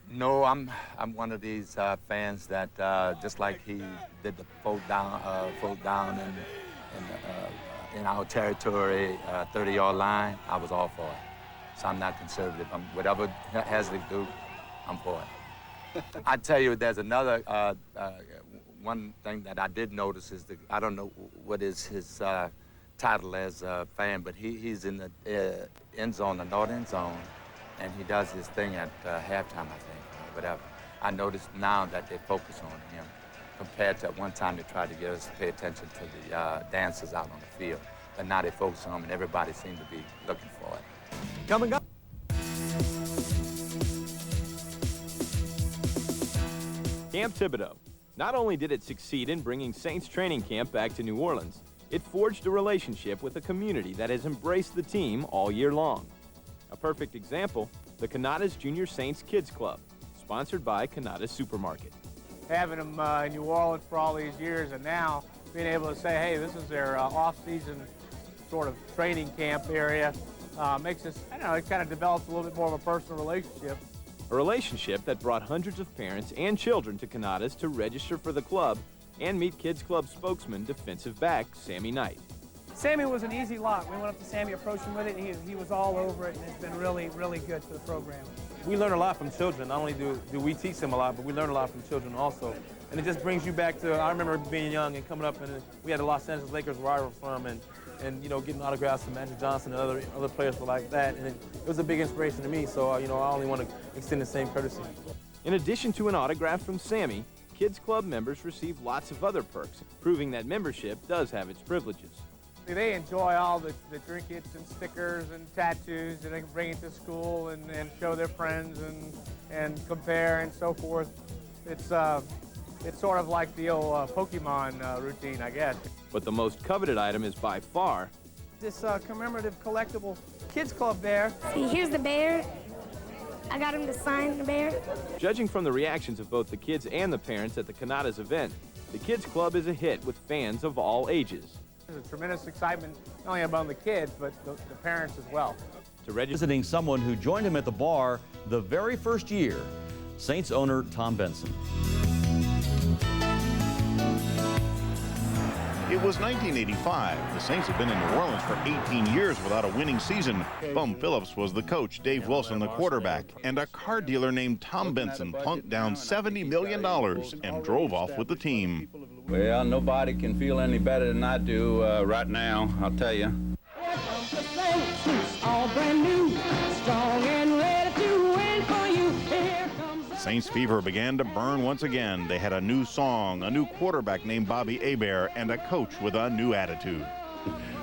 No, I'm one of these fans that just like he did the vote down in our territory, 30-yard line. I was all for it. So I'm not conservative. Whatever Haslett do, I'm for it. I tell you, there's another one thing that I did notice is I don't know what is his title as a fan, but he's in the end zone, the north end zone, and he does his thing at halftime, I think, or whatever. I noticed now that they focus on him compared to at one time they tried to get us to pay attention to the dancers out on the field. But now they focus on him, and everybody seems to be looking for it. Coming up. Camp Thibodeau. Not only did it succeed in bringing Saints training camp back to New Orleans, it forged a relationship with a community that has embraced the team all year long. A perfect example, the Canadas Junior Saints Kids Club, sponsored by Canadas Supermarket. Having them in New Orleans for all these years and now being able to say, hey, this is their off-season sort of training camp area makes us, I don't know, it kind of develops a little bit more of a personal relationship. A relationship that brought hundreds of parents and children to Canadas to register for the club and meet Kids Club spokesman, defensive back Sammy Knight. Sammy was an easy lock. We went up to Sammy, approached him with it, and he was all over it, and it's been really, really good for the program. We learn a lot from children. Not only do we teach them a lot, but we learn a lot from children also. And it just brings you back to, I remember being young and coming up, and we had the Los Angeles Lakers where I was from, and you know, getting autographs from Magic Johnson and other players like that, and it was a big inspiration to me, so you know, I only want to extend the same courtesy. In addition to an autograph from Sammy, Kids Club members receive lots of other perks, proving that membership does have its privileges. They enjoy all the trinkets and stickers and tattoos, and they can bring it to school and show their friends and compare and so forth. It's sort of like the old Pokemon routine, I guess. But the most coveted item is by far this commemorative collectible Kids Club bear. See, here's the bear. I got him to sign the bear. Judging from the reactions of both the kids and the parents at the Canadas event, the Kids Club is a hit with fans of all ages. There's a tremendous excitement, not only among the kids, but the parents as well. Visiting someone who joined him at the bar the very first year, Saints owner Tom Benson. It was 1985. The Saints had been in New Orleans for 18 years without a winning season. Bum Phillips was the coach, Dave Wilson the quarterback, and a car dealer named Tom Benson plunked down $70 million and drove off with the team. Well, nobody can feel any better than I do right now, I'll tell you. All brand new, strong and ready to win for you. Here Saints fever began to burn once again. They had a new song, a new quarterback named Bobby Hebert, and a coach with a new attitude.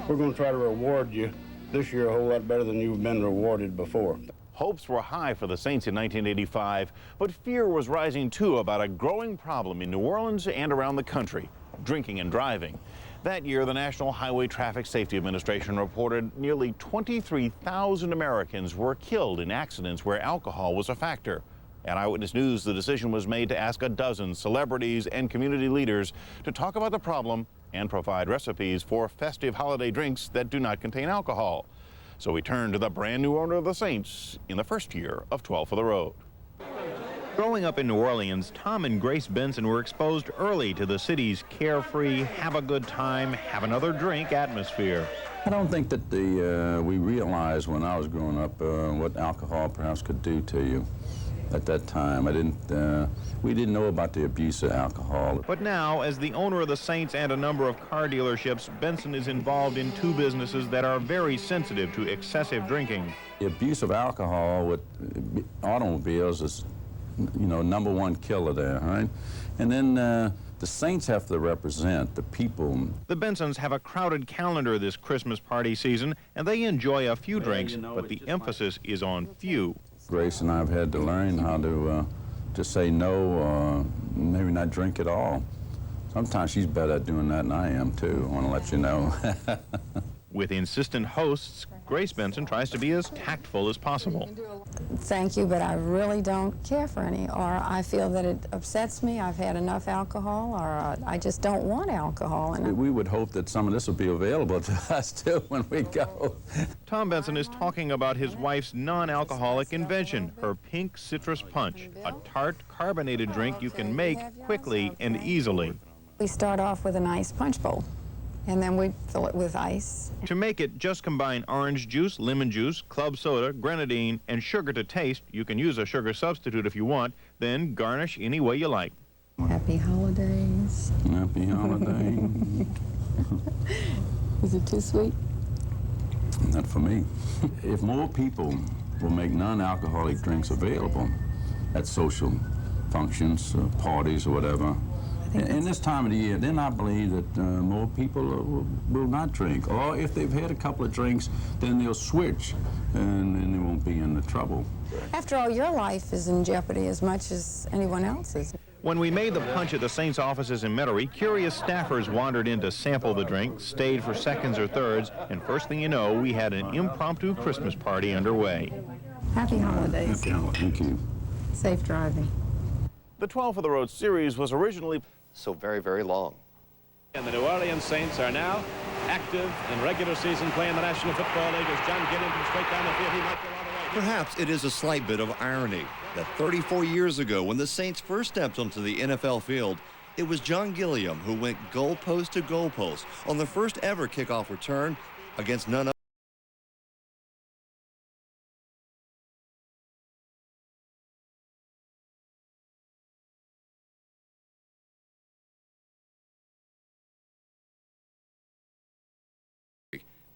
We're going to try to reward you this year a whole lot better than you've been rewarded before. Hopes were high for the Saints in 1985, but fear was rising too about a growing problem in New Orleans and around the country, drinking and driving. That year, the National Highway Traffic Safety Administration reported nearly 23,000 Americans were killed in accidents where alcohol was a factor. At Eyewitness News, the decision was made to ask a dozen celebrities and community leaders to talk about the problem and provide recipes for festive holiday drinks that do not contain alcohol. So we turned to the brand new owner of the Saints in the first year of 12 for the Road. Growing up in New Orleans, Tom and Grace Benson were exposed early to the city's carefree, have a good time, have another drink atmosphere. I don't think that we realized when I was growing up what alcohol perhaps could do to you at that time. We didn't know about the abuse of alcohol. But now, as the owner of the Saints and a number of car dealerships, Benson is involved in two businesses that are very sensitive to excessive drinking. The abuse of alcohol with automobiles is, you know, #1 killer there, right? And then the Saints have to represent the people. The Bensons have a crowded calendar this Christmas party season, and they enjoy a few drinks, but the emphasis is on few. Grace and I have had to learn how to say no, or maybe not drink at all. Sometimes she's better at doing that than I am, too. I want to let you know. With insistent hosts, Grace Benson tries to be as tactful as possible. Thank you, but I really don't care for any, or I feel that it upsets me. I've had enough alcohol, or I just don't want alcohol. And we would hope that some of this will be available to us, too, when we go. Tom Benson is talking about his wife's non-alcoholic invention, her pink citrus punch, a tart, carbonated drink you can make quickly and easily. We start off with a nice punch bowl, and then we fill it with ice. To make it, just combine orange juice, lemon juice, club soda, grenadine, and sugar to taste. You can use a sugar substitute if you want, then garnish any way you like. Happy holidays. Happy holidays. Is it too sweet? Not for me. If more people will make non-alcoholic drinks available at social functions, parties, or whatever, in this time of the year, then I believe that more people will not drink. Or if they've had a couple of drinks, then they'll switch, and then they won't be in the trouble. After all, your life is in jeopardy as much as anyone else's. When we made the punch at the Saints offices in Metairie, curious staffers wandered in to sample the drink, stayed for seconds or thirds, and first thing you know, we had an impromptu Christmas party underway. Happy holidays. Happy holidays. Thank you. Safe driving. The 12 for the Road series was originally so very, very long. And the New Orleans Saints are now active in regular season play in the National Football League as John Gilliam comes straight down the field. He might go all the way. Perhaps it is a slight bit of irony that 34 years ago, when the Saints first stepped onto the NFL field, it was John Gilliam who went goalpost to goalpost on the first ever kickoff return against none other.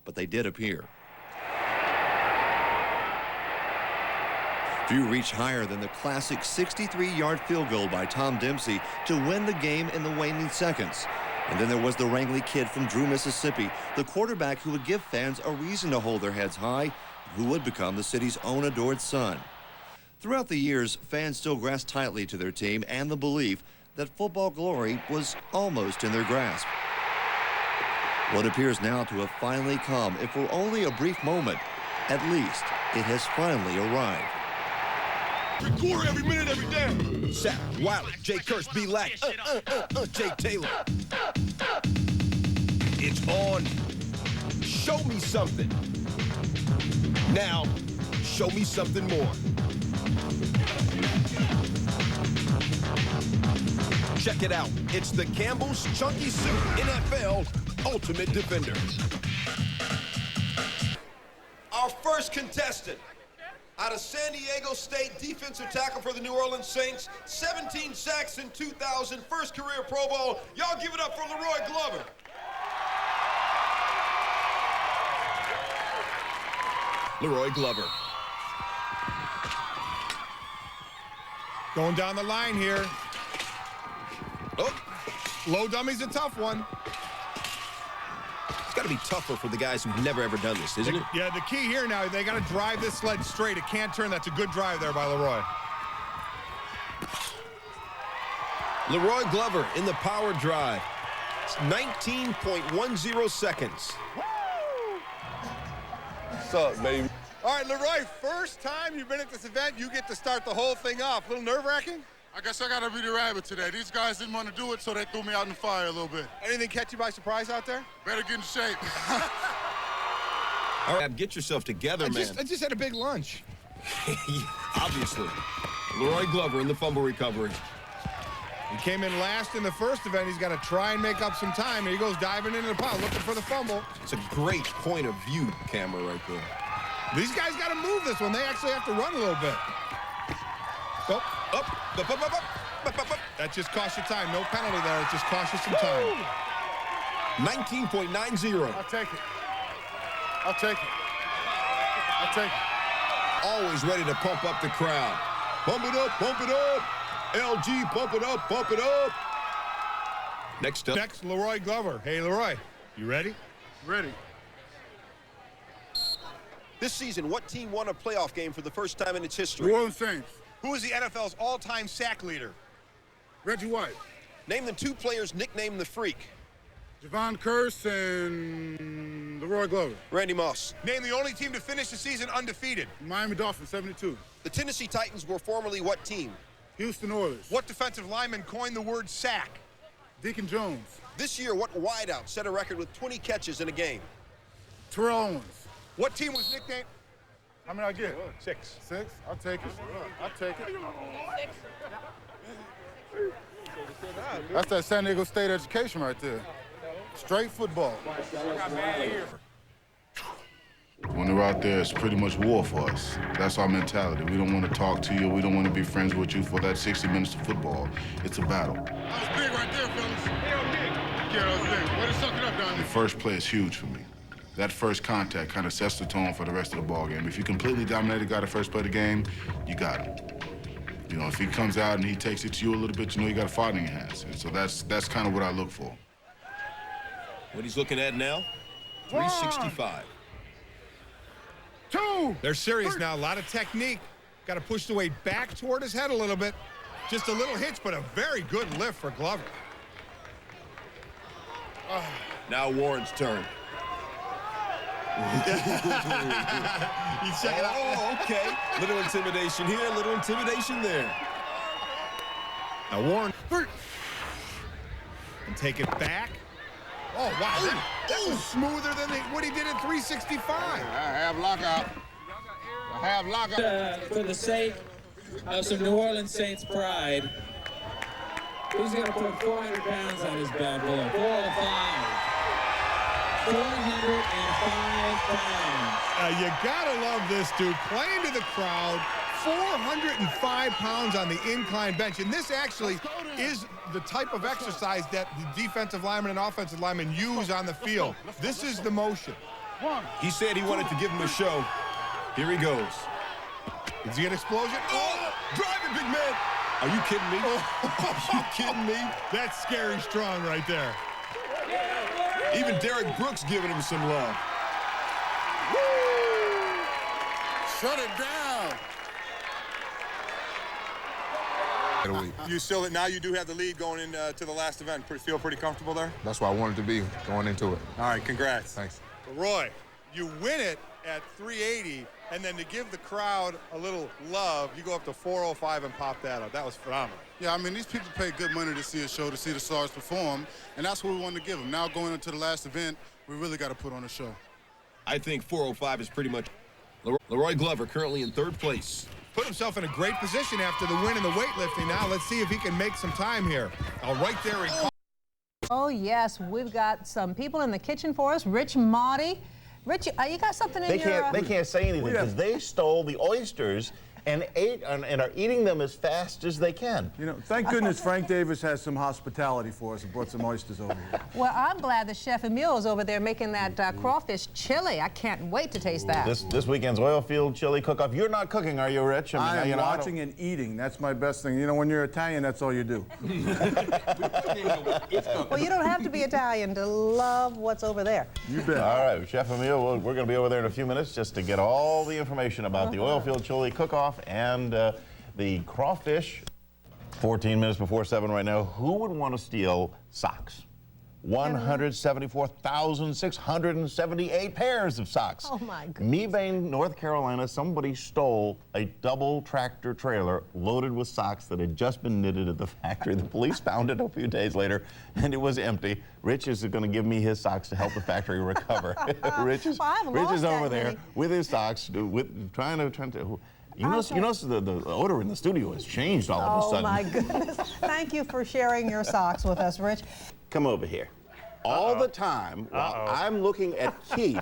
But they did appear. Few reached higher than the classic 63-yard field goal by Tom Dempsey to win the game in the waning seconds. And then there was the Wrangley kid from Drew, Mississippi, the quarterback who would give fans a reason to hold their heads high, who would become the city's own adored son. Throughout the years, fans still grasped tightly to their team and the belief that football glory was almost in their grasp. What appears now to have finally come, if for only a brief moment, at least it has finally arrived. Record every minute, every day. Shaq, Wiley, Jay Kurtz, B. Lack, Jay Taylor. It's on. Show me something. Now, show me something more. Check it out. It's the Campbell's Chunky Suit NFL Ultimate Defender. Our first contestant, out of San Diego State, defensive tackle for the New Orleans Saints, 17 sacks in 2000, first career Pro Bowl. Y'all give it up for Leroy Glover. Leroy Glover. Going down the line here. Oh, low dummy's a tough one. It's got to be tougher for the guys who've never ever done this, isn't it? Yeah, the key here now, they got to drive this sled straight. It can't turn. That's a good drive there by Leroy. Leroy Glover in the power drive. It's 19.10 seconds. What's up, baby? All right, Leroy, first time you've been at this event, you get to start the whole thing off. A little nerve-wracking? I guess I got to be the rabbit today. These guys didn't want to do it, so they threw me out in the fire a little bit. Anything catch you by surprise out there? Better get in shape. All right, get yourself together, man. I just had a big lunch. Obviously. Leroy Glover in the fumble recovery. He came in last in the first event. He's got to try and make up some time. And he goes diving into the pile, looking for the fumble. It's a great point of view camera right there. These guys got to move this one. They actually have to run a little bit. Up. That just cost you time. No penalty there. It just cost you some time. 19.90. I'll take it. I'll take it. I'll take it. Always ready to pump up the crowd. Pump it up, pump it up. LG, pump it up, pump it up. Next up. Next, Leroy Glover. Hey, Leroy, you ready? Ready. This season, what team won a playoff game for the first time in its history? New Orleans Saints. Who is the NFL's all-time sack leader? Reggie White. Name the two players nicknamed the Freak. Javon Curse and Leroy Glover. Randy Moss. Name the only team to finish the season undefeated. Miami Dolphins, 72. The Tennessee Titans were formerly what team? Houston Oilers. What defensive lineman coined the word sack? Deacon Jones. This year, what wideout set a record with 20 catches in a game? Terrell Owens. What team was nicknamed? How many I get? 6. 6? I'll take it. I'll take it. That's that San Diego State education right there. Straight football. When they're out there, it's pretty much war for us. That's our mentality. We don't want to talk to you. We don't want to be friends with you for that 60 minutes of football. It's a battle. That was big right there, fellas. Yeah, that was big. Way to suck it up down The there. first play is huge for me. That first contact kind of sets the tone for the rest of the ball game. If you completely dominate a guy the first play of the game, you got him. You know, if he comes out and he takes it to you a little bit, you know you got a fight in your hands. And so that's kind of what I look for. What he's looking at now, 365. 2. They're serious now. A lot of technique. Got to push the weight back toward his head a little bit. Just a little hitch, but a very good lift for Glover. Now Warren's turn. You check it out. Oh, okay. Little intimidation here, little intimidation there. Now Warren. And take it back. Oh, wow. That was smoother than what he did at 365. I have lockout. I have lockout. For the sake of some New Orleans Saints pride, who's going to put 400 pounds on his bad boy? 405. 405 pounds. You gotta love this dude. Playing to the crowd, 405 pounds on the incline bench. And this actually is the type of exercise that the defensive lineman and offensive lineman use on the field. This is the motion. He said he wanted to give him a show. Here he goes. Is he an explosion? Oh, drive it, big man. Are you kidding me? Are you kidding me? That's scary strong right there. Even Derek Brooks giving him some love. Woo! Shut it down. You still, now you do have the lead going into to the last event. Feel pretty comfortable there? That's where I wanted to be going into it. All right, congrats. Thanks. Roy, you win it at 380, and then to give the crowd a little love, you go up to 405 and pop that up. That was phenomenal. Yeah, I mean, these people pay good money to see a show, to see the stars perform, and that's what we wanted to give them. Now going into the last event, we really got to put on a show. I think 405 is pretty much Leroy Glover currently in third place. Put himself in a great position after the win in the weightlifting. Now let's see if he can make some time here. Right there in. Oh, yes, we've got some people in the kitchen for us. Rich Motti. Rich, you got something in They can't say anything because they stole the oysters and are eating them as fast as they can. You know, thank goodness Frank Davis has some hospitality for us and brought some oysters over here. Well, I'm glad that Chef Emil is over there making that crawfish chili. I can't wait to taste that. This weekend's oil field chili cook-off. You're not cooking, are you, Rich? I am watching and eating. That's my best thing. You know, when you're Italian, that's all you do. Well, you don't have to be Italian to love what's over there. You bet. All right, Chef Emil, we're going to be over there in a few minutes just to get all the information about the oil field chili cook-off and the crawfish. 14 minutes before 7 right now. Who would want to steal socks? 174,678 pairs of socks. Oh, my goodness. Mebane, North Carolina, somebody stole a double tractor trailer loaded with socks that had just been knitted at the factory. The police found it a few days later, and it was empty. Rich is going to give me his socks to help the factory recover. Rich is over there with his socks, trying to. You notice the odor in the studio has changed all of a sudden. Oh, my goodness. Thank you for sharing your socks with us, Rich. Come over here. All the time, while I'm looking at Keith,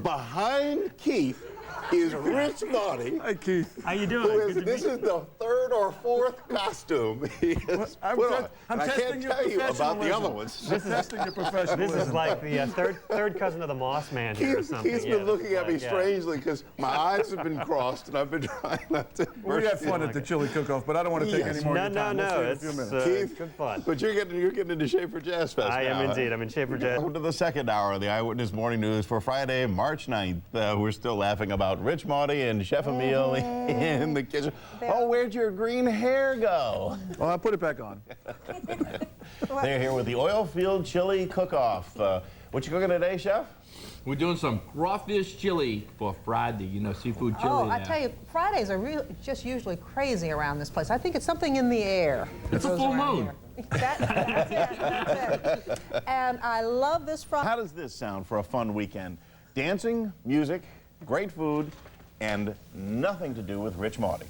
behind Keith is Rich Maudie. Hi, Keith. How you doing? This is the third or fourth costume he has put on. I'm I testing can't tell you about the other ones. I'm testing your professionalism. This is like the third cousin of the Moss Man here or something. Keith's been looking at me strangely because my eyes have been crossed and I've been trying not to. We had fun at the chili cook-off, but I don't want to take any more of your time. No, it's Keith, good fun. But you're getting into shape for Jazz Fest I am indeed. I'm in shape for Jazz. Welcome to the second hour of the Eyewitness Morning News for Friday, March 9th. We're still laughing about Rich Maudie and Chef Emil in the kitchen. Oh, where'd your green hair go? Well, I'll put it back on. They're here with the oil field chili cook-off. What you cooking today, Chef? We're doing some crawfish chili for Friday, you know, seafood chili. Oh, I tell you, Fridays are just usually crazy around this place. I think it's something in the air. It's a full moon. That's it. And I love this Friday. How does this sound for a fun weekend? Dancing, music, great food, and nothing to do with Rich Maudie.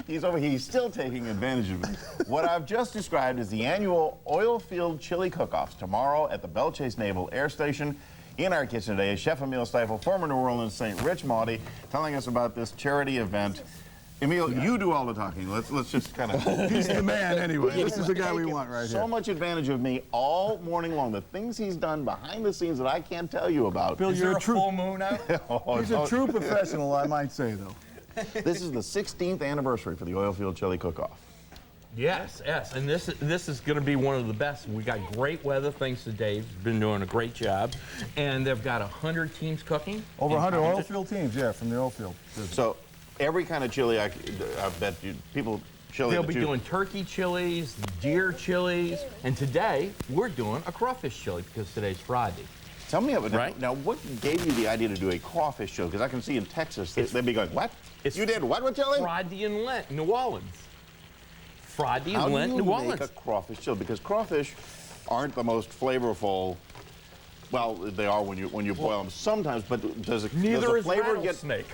He's still taking advantage of me. What I've just described is the annual oil field chili cook-offs tomorrow at the Belle Chase Naval Air Station. In our kitchen today is Chef Emil Stifel, former New Orleans Saint Rich Maudie, telling us about this charity event. Emil, you do all the talking. Let's just kind of... He's the man anyway. This is the guy we want right here. So much advantage of me all morning long. The things he's done behind the scenes that I can't tell you about. Bill, you're a full moon out? He's a true professional, I might say, though. This is the 16th anniversary for the oil field chili cook-off. Yes, and this is going to be one of the best. We got great weather thanks to Dave. He's been doing a great job, and they've got 100 teams cooking. Over 100 oil field teams, yeah, from the oil field. So every kind of chili, I bet you, people chili. They'll be doing turkey chilies, deer chilies, and today we're doing a crawfish chili because today's Friday. Tell me about it. Now, what gave you the idea to do a crawfish chili? Because I can see in Texas, they'd be going, what? You did what with chili? Friday and Lent, New Orleans. Friday and Lent, New Orleans. How do you make a crawfish chili? Because crawfish aren't the most flavorful. Well, they are when you boil them sometimes, but does the flavor get rattlesnake?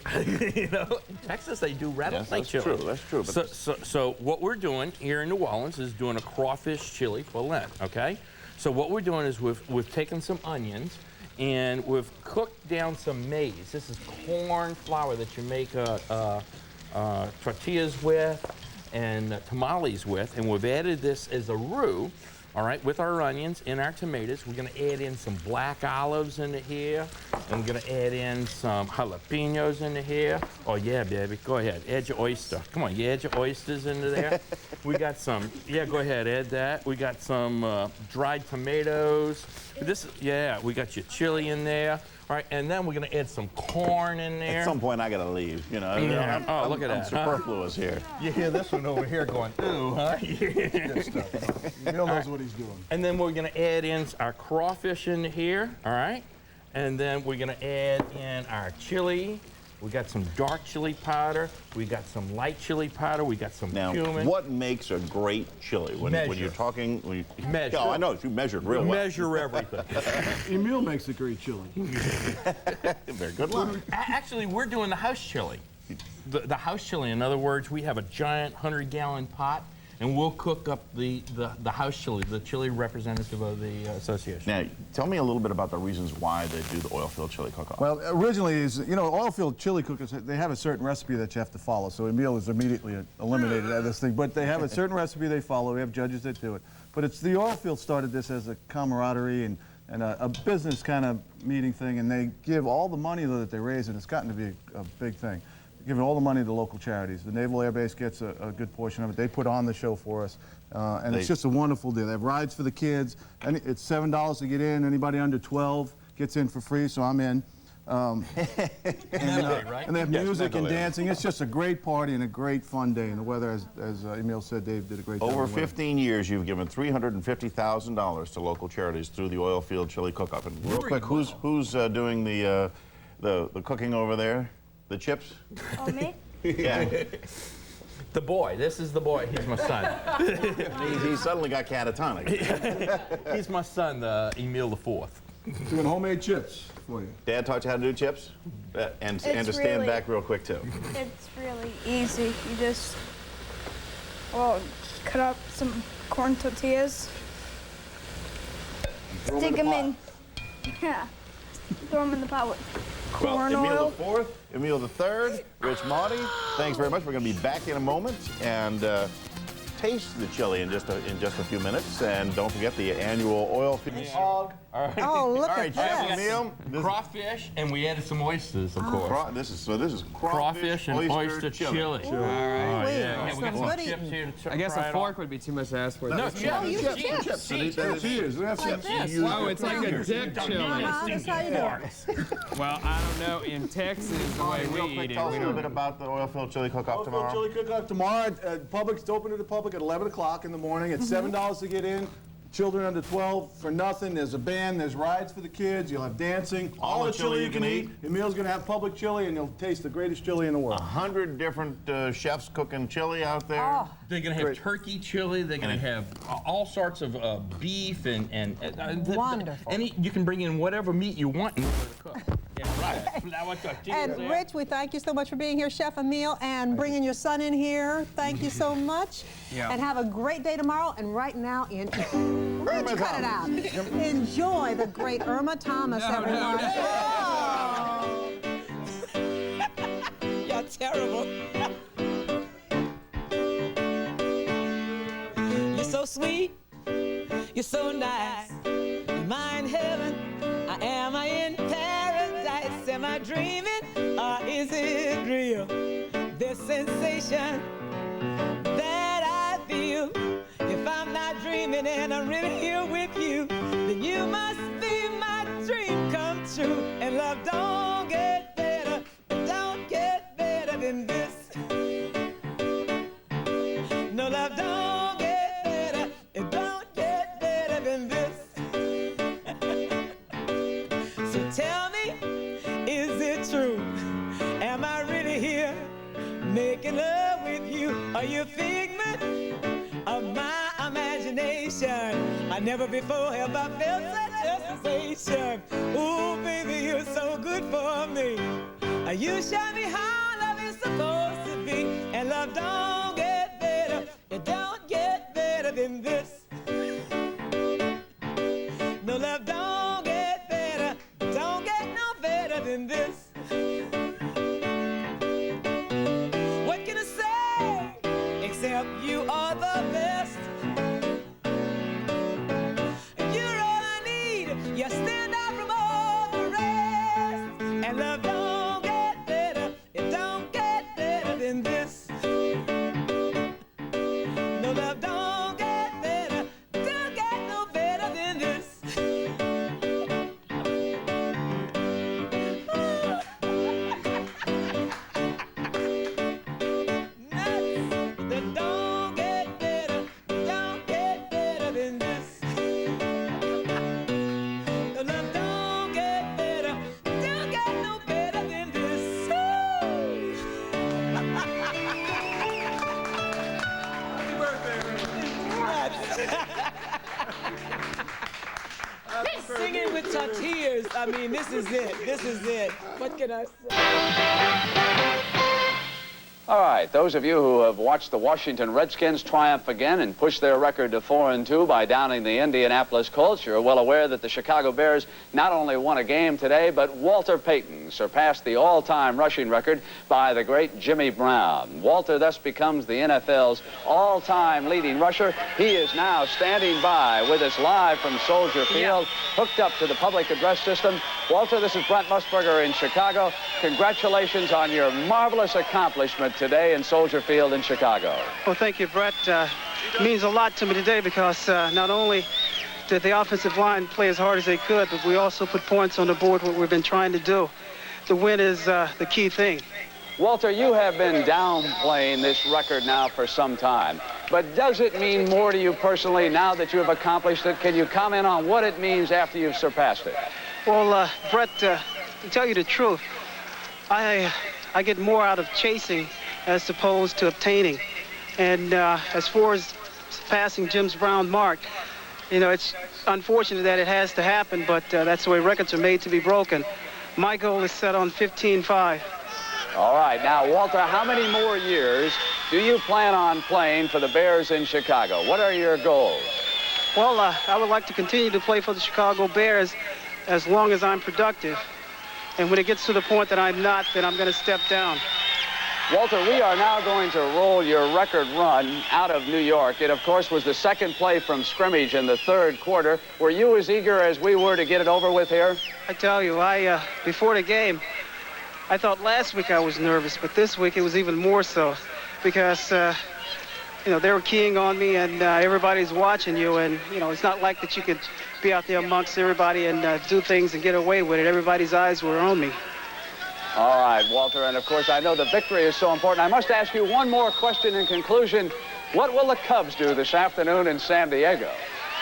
You know, in Texas they do rattlesnake chili. That's true. But so what we're doing here in New Orleans is doing a crawfish chili for Lent. Okay, so what we're doing is we've taken some onions and we've cooked down some maize. This is corn flour that you make tortillas with and tamales with, and we've added this as a roux. All right, with our onions and our tomatoes, we're gonna add in some black olives into here. And we're gonna add in some jalapenos into here. Oh yeah, baby, go ahead, add your oyster. Come on, you add your oysters into there. We got some, yeah, go ahead, add that. We got some dried tomatoes. We got your chili in there. All right, and then we're gonna add some corn in there. At some point, I gotta leave, you know. Yeah. Look at that. I'm superfluous here. You hear this one over here going, ooh, huh? Good stuff. Bill knows what he's doing. And then we're gonna add in our crawfish in here, all right? And then we're gonna add in our chili. We got some dark chili powder. We got some light chili powder. We got some cumin. What makes a great chili? When you're talking, measure. Oh, I know you measured real well. Measure everything. Emil makes a great chili. Very good line. Actually, we're doing the house chili. The house chili. In other words, we have a giant 100-gallon pot. and we'll cook up the house chili, the chili representative of the association. Now, tell me a little bit about the reasons why they do the oil-filled chili cook-off. Well, originally, oil-filled chili cookers, they have a certain recipe that you have to follow, so Emil is immediately eliminated out of this thing. But they have a certain recipe they follow. We have judges that do it. But it's the oil-field started this as a camaraderie and a business kind of meeting thing, and they give all the money that they raise, and it's gotten to be a big thing. Giving all the money to local charities. The Naval Air Base gets a good portion of it. They put on the show for us, and it's just a wonderful deal. They have rides for the kids, and it's $7 to get in. Anybody under 12 gets in for free, so I'm in. And they have music and dancing. It's just a great party and a great fun day. And the weather, as Emil said, Dave did a great job. Over 15 years, you've given $350,000 to local charities through the oil-field chili cook-off. And real quick, who's doing the cooking over there? The chips? Oh, me? Yeah. The boy. This is the boy. He's my son. he suddenly got catatonic. He's my son, Emil the Fourth. Doing homemade chips for you. Dad taught you how to do chips? And to stand back real quick, too. It's really easy. You just, cut up some corn tortillas. Stick them in. Yeah. Throw them in the pot with corn Emil oil. the Fourth, Emil the Third, Rich Marty, thanks very much. We're going to be back in a moment and taste the chili in just a few minutes. And don't forget the annual oil field hog. All right. Oh, look All right, at Chef this. Emil. Crawfish, and we added some oysters, of course. This is crawfish and oyster chili. Ooh, All right. yeah. We got Some some good chips eating. here to I guess try a it fork off. would be too much to ask for. No, Oh, you chips. chips. Cheers. We have Like chips. this. Wow, it's like a dip chili. That's how you do it. Well, I don't know. In Texas, the way we eat it, Tell us we a little don't. bit about the oil-filled chili cook-off Oil-filled tomorrow. chili cook-off tomorrow. Public's open to the public at 11 o'clock in the morning. It's $7 to get in. Children under 12 for nothing. There's a band. There's rides for the kids. You'll have dancing. All the chili you can eat. Emil's going to have public chili, and you'll taste the greatest chili in the world. 100 different chefs cooking chili out there. Oh. They're going to have turkey chili. They're going to have all sorts of beef and Wonderful. You can bring in whatever meat you want in order to cook. Yeah, right. And Rich, we thank you so much for being here, Chef Emil, and bringing your son in here. Thank you so much. Yeah. And have a great day tomorrow. And right now, Rich, cut it out. Enjoy the great Irma Thomas, everyone. You're terrible. You're so sweet. You're so nice. Am I in heaven? Am I in paradise? Am I dreaming? Or is it real? This sensation that I feel. If I'm not dreaming and I'm really here with you, then you must be my dream come true. And love don't get better, don't get better than this. No, love don't get better, it don't get better than this. So tell me, is it true? Am I really here making love with you? Are you a figment of my imagination? I never before have I felt such a sensation. Ooh, baby, you're so good for me. You show me how love is supposed to be. And love don't get better, it don't get better than this. No, love don't get better, don't get no better than this. What can I say except you are the best? You're all I need, you stand out from all the rest. And love don't get better, it don't get better than this. No, love don't get better, don't get no better than this. That don't get better, don't get better than this. The love don't get better, don't get no better than this. Happy birthday, singing with tortillas. I mean, this is it. This is it. What can I say? All right, those of you who have watched the Washington Redskins triumph again and push their record to 4-2 by downing the Indianapolis Colts, you're well aware that the Chicago Bears not only won a game today, but Walter Payton surpassed the all-time rushing record by the great Jimmy Brown. Walter thus becomes the NFL's all-time leading rusher. He is now standing by with us live from Soldier Field, hooked up to the public address system. Walter, this is Brent Musburger in Chicago. Congratulations on your marvelous accomplishment today in Soldier Field in Chicago. Well, thank you, Brett. It means a lot to me today because not only did the offensive line play as hard as they could, but we also put points on the board, what we've been trying to do. The win is the key thing. Walter, you have been downplaying this record now for some time, but does it mean more to you personally now that you have accomplished it? Can you comment on what it means after you've surpassed it? Well, Brett, to tell you the truth, I get more out of chasing as opposed to obtaining. And as far as passing Jim's Brown mark, you know, it's unfortunate that it has to happen, but that's the way records are made to be broken. My goal is set on 15-5. All right, now, Walter, how many more years do you plan on playing for the Bears in Chicago? What are your goals? Well, I would like to continue to play for the Chicago Bears as long as I'm productive. And when it gets to the point that I'm not, then I'm going to step down. Walter, we are now going to roll your record run out of New York. It, of course, was the second play from scrimmage in the third quarter. Were you as eager as we were to get it over with here? I tell you, before the game, I thought last week I was nervous, but this week it was even more so because, you know, they were keying on me and everybody's watching you. And, you know, it's not like that you could be out there amongst everybody and do things and get away with it. Everybody's eyes were on me. All right, Walter, and of course, I know the victory is so important. I must ask you one more question in conclusion. What will the Cubs do this afternoon in San Diego?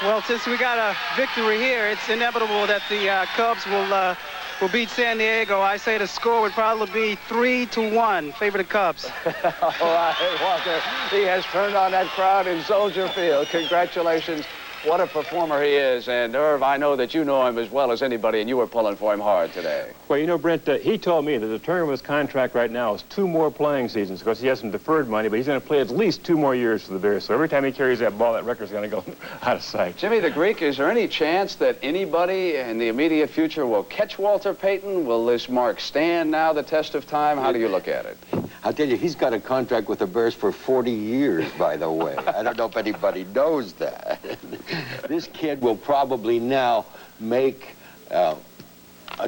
Well, since we got a victory here, it's inevitable that the Cubs will beat San Diego. I say the score would probably be 3-1, favor the Cubs. All right, Walter, he has turned on that crowd in Soldier Field. Congratulations. What a performer he is. And, Irv, I know that you know him as well as anybody, and you were pulling for him hard today. Well, you know, Brent, he told me that the term of his contract right now is 2 more playing seasons because he has some deferred money, but he's going to play at least 2 more years for the Bears. So every time he carries that ball, that record's going to go out of sight. Jimmy the Greek, is there any chance that anybody in the immediate future will catch Walter Payton? Will this mark stand now the test of time? How do you look at it? I'll tell you, he's got a contract with the Bears for 40 years, by the way. I don't know if anybody knows that. This kid will probably now make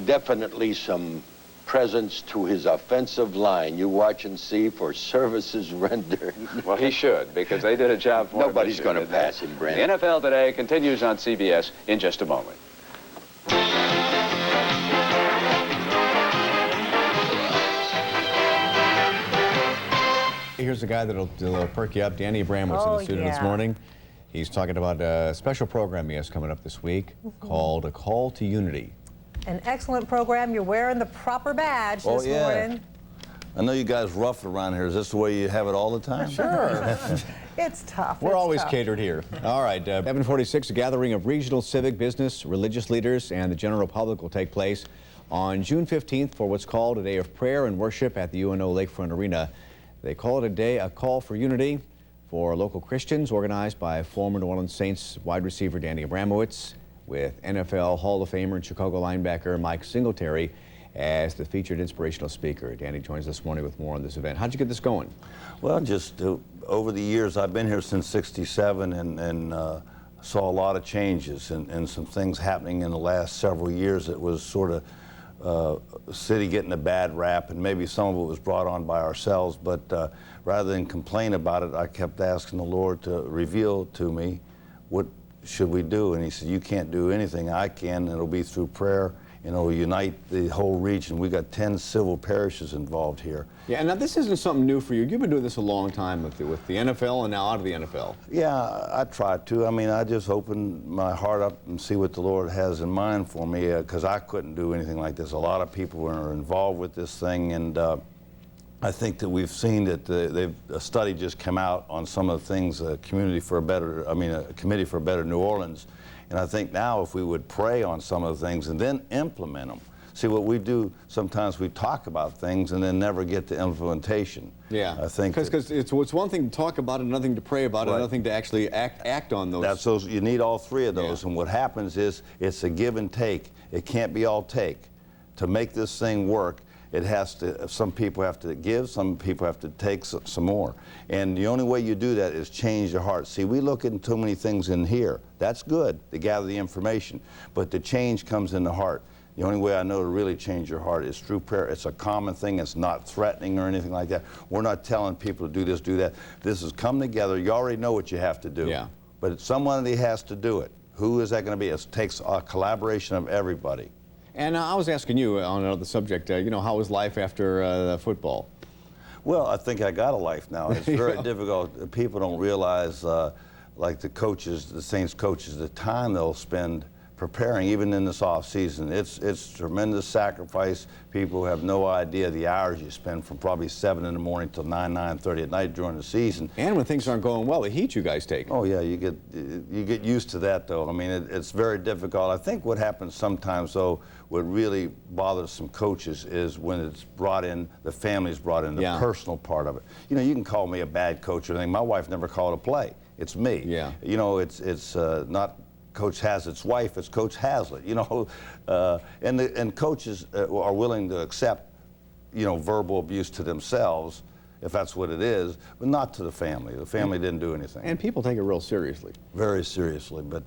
definitely some presence to his offensive line. You watch and see for services rendered. Well, he should, because they did a job for him. Nobody's going to pass him, Brent. The NFL Today continues on CBS in just a moment. Here's a guy that'll perk you up. Danny Abramowitz in the studio this morning. He's talking about a special program he has coming up this week called A Call to Unity. An excellent program. You're wearing the proper badge this morning. I know you guys rough around here. Is this the way you have it all the time? Sure. It's tough. We're always tough. catered here. All right, 746, a gathering of regional civic, business, religious leaders, and the general public will take place on June 15th for what's called a day of prayer and worship at the UNO Lakefront Arena. They call it a call for unity for local Christians, organized by former New Orleans Saints wide receiver Danny Abramowitz, with NFL Hall of Famer and Chicago linebacker Mike Singletary as the featured inspirational speaker. Danny joins this morning with more on this event. How'd you get this going? Well, just over the years, I've been here since '67 and saw a lot of changes and some things happening in the last several years that was sort of city getting a bad rap, and maybe some of it was brought on by ourselves, but rather than complain about it, I kept asking the Lord to reveal to me what should we do, and he said, you can't do anything, I can, and it'll be through prayer, and it'll unite the whole region. We got 10 civil parishes involved here. Yeah, and now this isn't something new for you. You've been doing this a long time with the NFL and now out of the NFL. Yeah, I try to. I mean, I just open my heart up and see what the Lord has in mind for me, because I couldn't do anything like this. A lot of people are involved with this thing, and I think that we've seen that a study just came out on some of the things, a committee for a better New Orleans. And I think now if we would pray on some of the things and then implement them. See, what we do, sometimes we talk about things and then never get to implementation. Yeah, I think because it's one thing to talk about it, another thing to pray about it, Right. another thing to actually act on those. That's those. You need all three of those. And what happens is it's a give and take. It can't be all take. To make this thing work, it has to. Some people have to give. Some people have to take some more. And the only way you do that is change your heart. See, we look at too many things in here. That's good to gather the information, but the change comes in the heart. The only way I know to really change your heart is through prayer. It's a common thing. It's not threatening or anything like that. We're not telling people to do this, do that. This is come together. You already know what you have to do. Yeah. But somebody has to do it. Who is that going to be? It takes a collaboration of everybody. And I was asking you on another subject, you know, how was life after football? Well, I think I got a life now. It's very Yeah. difficult. People don't realize, like the coaches, the Saints coaches, the time they'll spend preparing, even in this off season. It's tremendous sacrifice. People have no idea the hours you spend from probably 7 in the morning till 9:30 at night during the season. And when things aren't going well, the heat you guys take. Oh yeah, you get used to that though. I mean, it's very difficult. I think what happens sometimes though, what really bothers some coaches is when it's brought in, the family's brought in, the Yeah. personal part of it. You know, you can call me a bad coach or anything. My wife never called a play. It's me. Yeah. You know, it's not Coach Hazlitt's wife, it's Coach Hazlitt, you know. And coaches are willing to accept, you know, verbal abuse to themselves, if that's what it is, but not to the family. The family didn't do anything. And people take it real seriously. Very seriously, but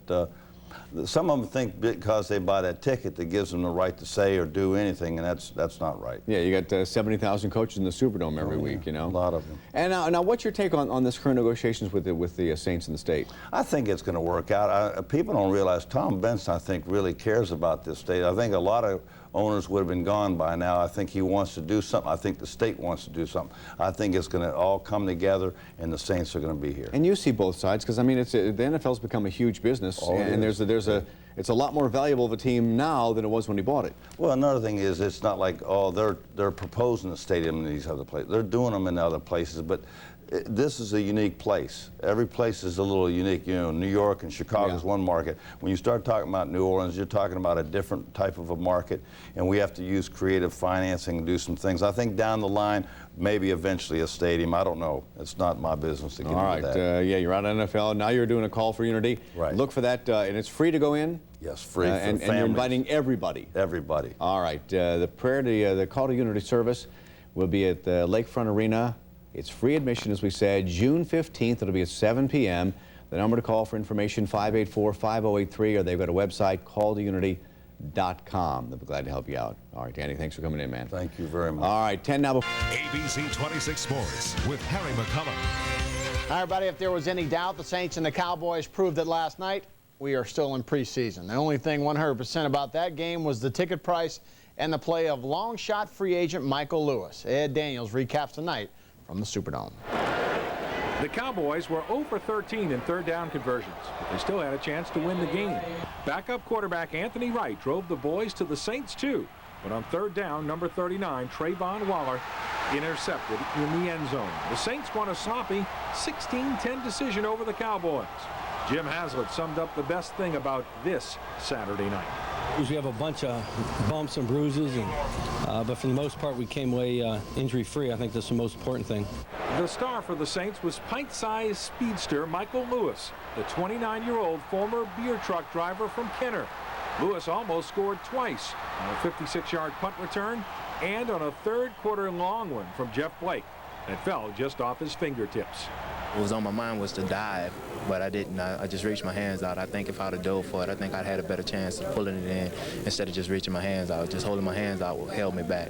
some of them think because they buy that ticket that gives them the right to say or do anything, and that's not right. Yeah, you got 70,000 coaches in the Superdome every week, you know. A lot of them. And now what's your take on this current negotiations with the Saints in the state? I think it's going to work out. People don't realize Tom Benson, I think, really cares about this state. I think a lot of owners would have been gone by now. I think he wants to do something. I think the state wants to do something. I think it's going to all come together, and the Saints are going to be here. And you see both sides, because I mean, the NFL's become a huge business, and it's a lot more valuable of a team now than it was when he bought it. Well, another thing is it's not like, oh, they're proposing a stadium in these other places. They're doing them in other places, but this is a unique place. Every place is a little unique. You know, New York and Chicago is one market. When you start talking about New Orleans, you're talking about a different type of a market, and we have to use creative financing and do some things. I think down the line, maybe eventually a stadium. I don't know. It's not my business to get into that. Yeah, you're out of NFL. Now you're doing a call for unity. Right. Look for that, and it's free to go in? Yes, free for and families. you're inviting everybody? Everybody. All right. The call to unity service will be at the Lakefront Arena. It's free admission, as we said, June 15th. It'll be at 7 p.m. The number to call for information, 584-5083, or they've got a website, calltounity.com. They'll be glad to help you out. All right, Danny, thanks for coming in, man. Thank you very much. All right, 10 now. ABC 26 Sports with Harry McCullough. Hi, everybody. If there was any doubt, the Saints and the Cowboys proved it last night. We are still in preseason. The only thing 100% about that game was the ticket price and the play of long shot free agent Michael Lewis. Ed Daniels recaps tonight from the Superdome. The Cowboys were 0 for 13 in third down conversions, but they still had a chance to win the game. Backup quarterback Anthony Wright drove the boys to the Saints too, but on third down, number 39, Trayvon Waller, intercepted in the end zone. The Saints won a sloppy 16-10 decision over the Cowboys. Jim Haslett summed up the best thing about this Saturday night. We have a bunch of bumps and bruises, but for the most part, we came away injury-free. I think that's the most important thing. The star for the Saints was pint-sized speedster Michael Lewis, the 29-year-old former beer truck driver from Kenner. Lewis almost scored twice on a 56-yard punt return and on a third-quarter long one from Jeff Blake that fell just off his fingertips. What was on my mind was to dive, but I didn't. I just reached my hands out. I think if I'd have dove for it, I think I'd had a better chance of pulling it in instead of just reaching my hands out. Just holding my hands out held me back.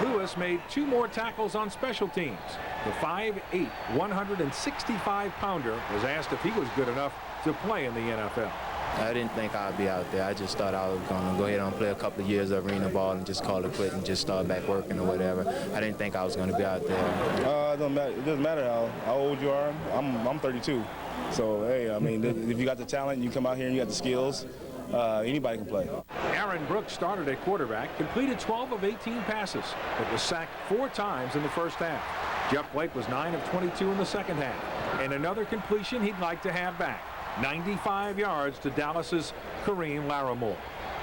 Lewis made 2 more tackles on special teams. The 5'8", 165-pounder was asked if he was good enough to play in the NFL. I didn't think I'd be out there. I just thought I was going to go ahead and play a couple of years of arena ball and just call it quit and just start back working or whatever. I didn't think I was going to be out there. It doesn't matter how old you are. I'm 32. So, hey, I mean, if you got the talent and you come out here and you got the skills, anybody can play. Aaron Brooks started at quarterback, completed 12 of 18 passes, but was sacked 4 times in the first half. Jeff Blake was 9 of 22 in the second half, and another completion he'd like to have back. 95 yards to Dallas's Kareem Larimore.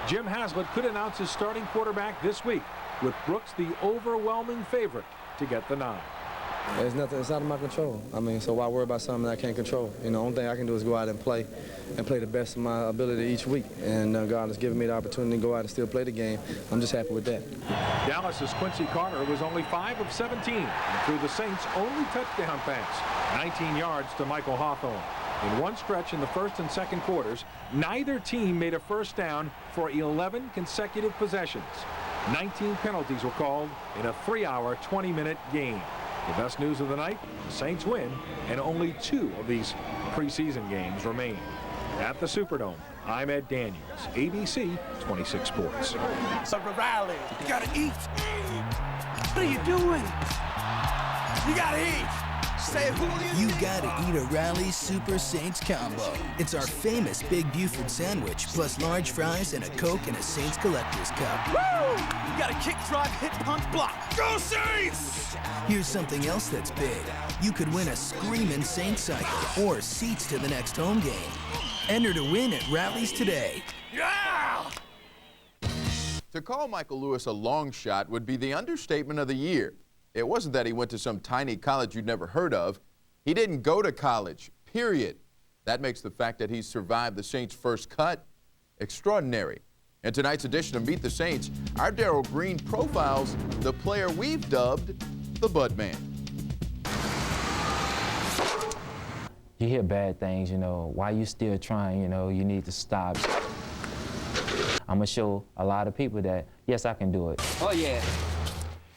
Jim Haslett could announce his starting quarterback this week, with Brooks the overwhelming favorite to get the nod. It's nothing. It's out of my control. I mean, so why worry about something that I can't control? You know, the only thing I can do is go out and play the best of my ability each week. And God has given me the opportunity to go out and still play the game. I'm just happy with that. Dallas's Quincy Carter was only 5 of 17 and threw the Saints' only touchdown pass, 19 yards to Michael Hawthorne. In one stretch in the first and second quarters, neither team made a first down for 11 consecutive possessions. 19 penalties were called in a 3-hour, 20-minute game. The best news of the night, the Saints win, and only 2 of these preseason games remain. At the Superdome, I'm Ed Daniels, ABC 26 Sports. Sucker Riley, you gotta eat. What are you doing? You gotta eat. Say Julio. You gotta eat a Rally's Super Saints combo. It's our famous Big Buford sandwich, plus large fries and a Coke and a Saints Collector's Cup. Woo! You gotta kick, drive, hit, punch, block. Go Saints! Here's something else that's big. You could win a screaming Saints cycle or seats to the next home game. Enter to win at Rally's today. Yeah! To call Michael Lewis a long shot would be the understatement of the year. It wasn't that he went to some tiny college you'd never heard of. He didn't go to college, period. That makes the fact that he's survived the Saints' first cut extraordinary. In tonight's edition of Meet the Saints, our Darrell Green profiles the player we've dubbed the Bud Man. You hear bad things, you know, why you still trying, you know, you need to stop. I'm gonna show a lot of people that, yes, I can do it. Oh, yeah.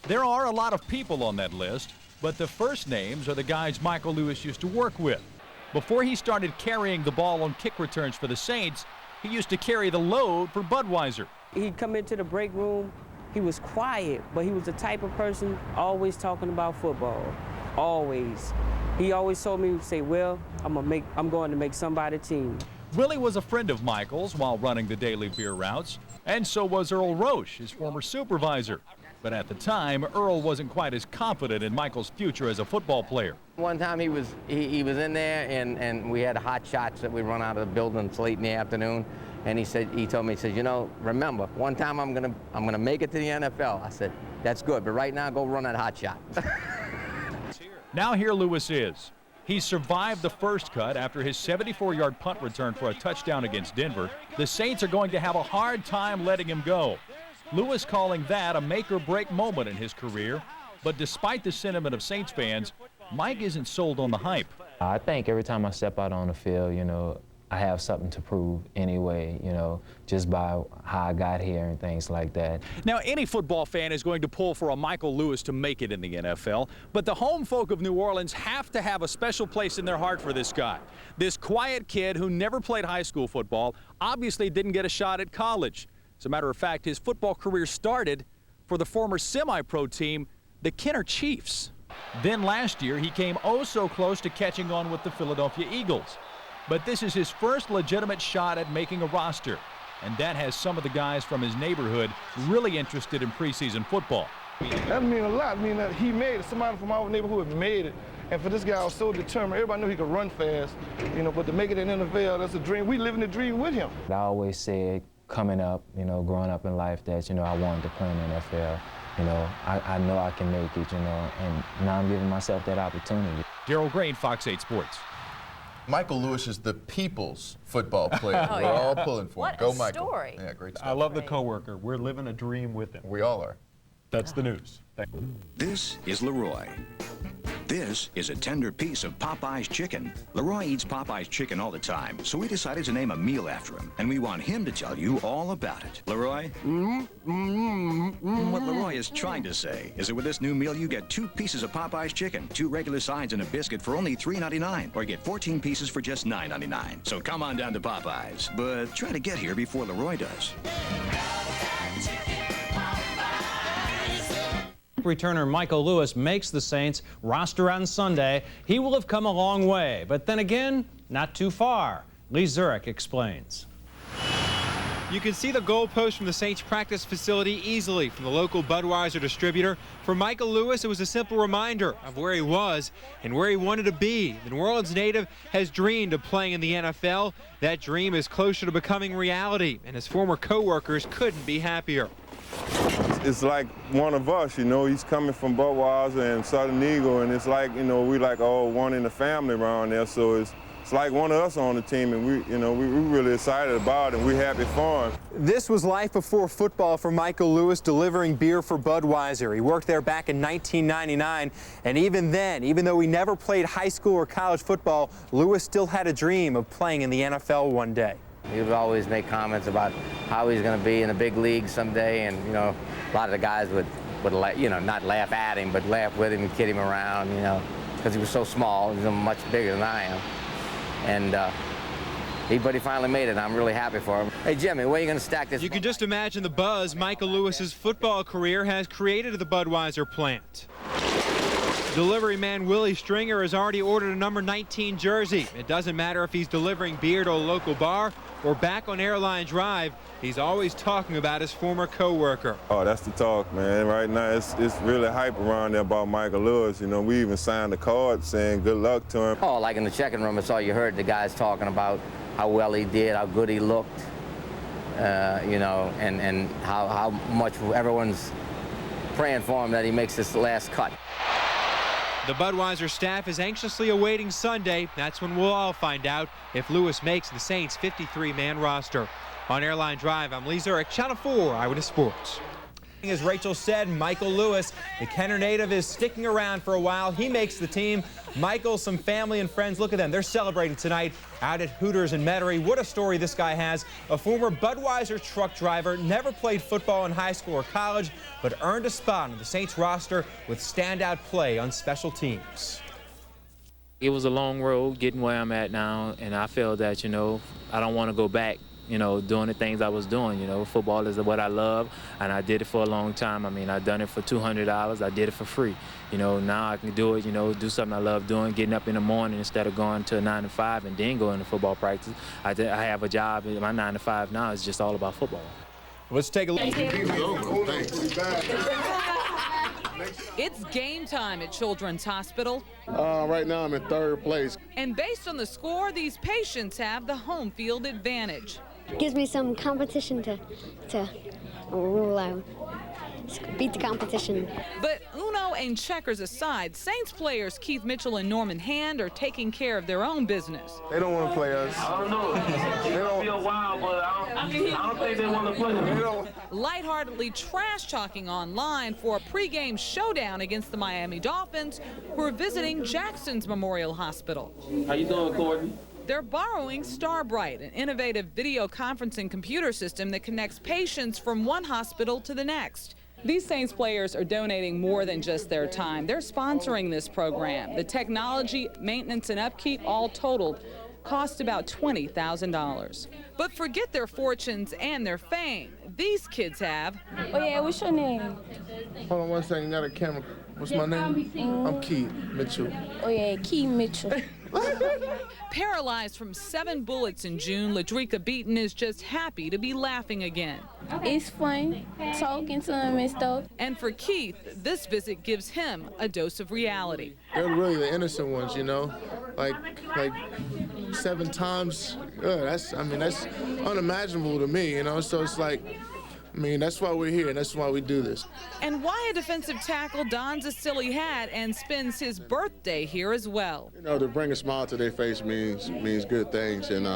There are a lot of people on that list, but the first names are the guys Michael Lewis used to work with. Before he started carrying the ball on kick returns for the Saints, he used to carry the load for Budweiser. He'd come into the break room, he was quiet, but he was the type of person always talking about football, always. He always told me, say, well, I'm going to make somebody team. Willie was a friend of Michael's while running the daily beer routes, and so was Earl Roche, his former supervisor. But at the time, Earl wasn't quite as confident in Michael's future as a football player. One time he was in there and we had hot shots that we run out of the building late in the afternoon, and he told me, you know, remember, one time I'm gonna make it to the NFL. I said, that's good, but right now go run that hot shot. Now here Lewis is. He survived the first cut after his 74-yard punt return for a touchdown against Denver. The Saints are going to have a hard time letting him go. Lewis calling that a make-or-break moment in his career. But despite the sentiment of Saints fans, Mike isn't sold on the hype. I think every time I step out on the field, you know, I have something to prove anyway, you know, just by how I got here and things like that. Now, any football fan is going to pull for a Michael Lewis to make it in the NFL, but the home folk of New Orleans have to have a special place in their heart for this guy. This quiet kid who never played high school football obviously didn't get a shot at college. As a matter of fact, his football career started for the former semi-pro team, the Kenner Chiefs. Then last year, he came oh so close to catching on with the Philadelphia Eagles. But this is his first legitimate shot at making a roster, and that has some of the guys from his neighborhood really interested in preseason football. That means a lot. I mean, that he made it. Somebody from our neighborhood made it. And for this guy, I was so determined. Everybody knew he could run fast, you know, but to make it in the NFL, that's a dream. We living the dream with him. I always said, coming up, you know, growing up in life, that, you know, I wanted to play in the NFL. You know, I know I can make it, you know, and now I'm giving myself that opportunity. Darrell Green, Fox 8 Sports. Michael Lewis is the people's football player. Oh, We're yeah. all pulling for him. What Go a Michael. story. Yeah, great stuff. I love the coworker. We're living a dream with him. We all are. That's the news. Thank you. This is Leroy. This is a tender piece of Popeye's chicken. Leroy eats Popeye's chicken all the time, so we decided to name a meal after him, and we want him to tell you all about it. Leroy? What Leroy is trying to say is that with this new meal, you get 2 pieces of Popeye's chicken, 2 regular sides, and a biscuit for only $3.99, or get 14 pieces for just $9.99. So come on down to Popeye's, but try to get here before Leroy does. Returner Michael Lewis makes the Saints roster on Sunday. He will have come a long way, but then again, not too far. Lee Zurich explains. You can see the goalpost from the Saints practice facility easily from the local Budweiser distributor. For Michael Lewis, it was a simple reminder of where he was and where he wanted to be. The New Orleans native has dreamed of playing in the NFL. That dream is closer to becoming reality, and his former co-workers couldn't be happier. It's like one of us, you know. He's coming from Budweiser and Southern Eagle, and it's like, you know, we like all one in the family around there. So it's like one of us on the team, and we're really excited about it, and we're happy for him. This was life before football for Michael Lewis, delivering beer for Budweiser. He worked there back in 1999, and even then, even though he never played high school or college football, Lewis still had a dream of playing in the NFL one day. He would always make comments about how he's going to be in the big league someday, and you know, a lot of the guys would you know, not laugh at him, but laugh with him and kid him around, you know, because he was so small. He's much bigger than I am, and but he finally made it. I'm really happy for him. Hey Jimmy, where are you going to stack this? You can just imagine the buzz Michael Lewis's football career has created at the Budweiser plant. Delivery man Willie Stringer has already ordered a number 19 jersey. It doesn't matter if he's delivering beer to a local bar or back on Airline Drive, he's always talking about his former co-worker. Oh, that's the talk, man. Right now, it's really hype around there about Michael Lewis. You know, we even signed a card saying good luck to him. Oh, like in the checking room, it's all you heard the guys talking about how well he did, how good he looked, you know, and how much everyone's praying for him that he makes this last cut. The Budweiser staff is anxiously awaiting Sunday. That's when we'll all find out if Lewis makes the Saints' 53-man roster. On Airline Drive, I'm Lee Zurich, Channel 4 Eyewitness Sports. As Rachel said, Michael Lewis, the Kenner native, is sticking around for a while. He makes the team. Michael, some family and friends, look at them. They're celebrating tonight out at Hooters in Metairie. What a story this guy has. A former Budweiser truck driver, never played football in high school or college, but earned a spot on the Saints roster with standout play on special teams. It was a long road getting where I'm at now, and I feel that, you know, I don't want to go back, you know, doing the things I was doing. You know, football is what I love, and I did it for a long time. I mean, I've done it for $200. I did it for free. You know, now I can do it, you know, do something I love doing, getting up in the morning instead of going to a 9 to 5 and then going to football practice. I have a job. My 9 to 5 now is just all about football. Let's take a look. It's game time at Children's Hospital. Right now I'm in third place. And based on the score, these patients have the home field advantage. Gives me some competition to rule out. Beat the competition. But Uno and checkers aside, Saints players Keith Mitchell and Norman Hand are taking care of their own business. They don't want to play us. I don't know. They don't feel wild, but I don't think they want to play us. Lightheartedly trash-talking online for a pregame showdown against the Miami Dolphins, who are visiting Jackson's Memorial Hospital. How you doing, Courtney? They're borrowing StarBright, an innovative video conferencing computer system that connects patients from one hospital to the next. These Saints players are donating more than just their time. They're sponsoring this program. The technology, maintenance, and upkeep all totaled cost about $20,000. But forget their fortunes and their fame. These kids have. Oh yeah, what's your name? Hold on one second, got a camera. What's my name? I'm Keith Mitchell. Oh yeah, Keith Mitchell. Paralyzed from 7 bullets in June, Ladrika Beaton is just happy to be laughing again. It's fun talking to him and stuff. And for Keith, this visit gives him a dose of reality. They're really the innocent ones, you know, like 7 times. That's unimaginable to me, you know. So it's like, I mean, that's why we're here, and that's why we do this. And why a defensive tackle dons a silly hat and spends his birthday here as well. You know, to bring a smile to their face means good things, and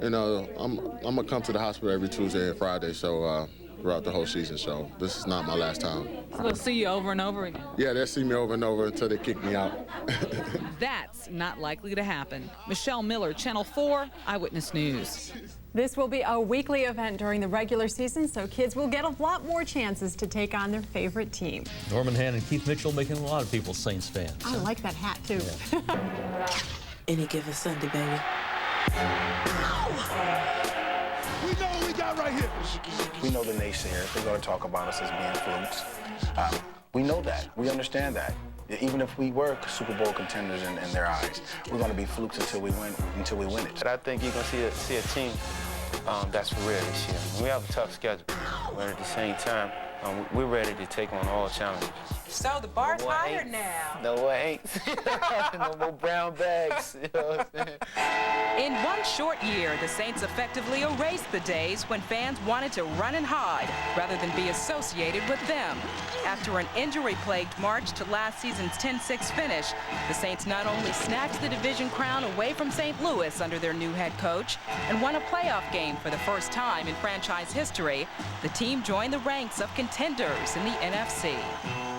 you know, I'm gonna come to the hospital every Tuesday and Friday, so throughout the whole season. So this is not my last time. So they'll see you over and over again. Yeah, they'll see me over and over until they kick me out. That's not likely to happen. Michelle Miller, Channel 4 Eyewitness News. This will be a weekly event during the regular season, so kids will get a lot more chances to take on their favorite team. Norman Hand and Keith Mitchell making a lot of people Saints fans. I like that hat, too. Yeah. Any given Sunday, baby. We know what we got right here. We know the naysayers. They're going to talk about us as being flukes. We know that. We understand that. Even if we were Super Bowl contenders in their eyes, we're going to be flukes until we win it. But I think you're going to see a team that's for real this year. We have a tough schedule, but at the same time, we're ready to take on all challenges. So the bar's higher now. No more eights. No more brown bags. You know what I'm saying? In one short year, the Saints effectively erased the days when fans wanted to run and hide rather than be associated with them. After an injury-plagued March to last season's 10-6 finish, the Saints not only snatched the division crown away from St. Louis under their new head coach and won a playoff game for the first time in franchise history, the team joined the ranks of contenders in the NFC.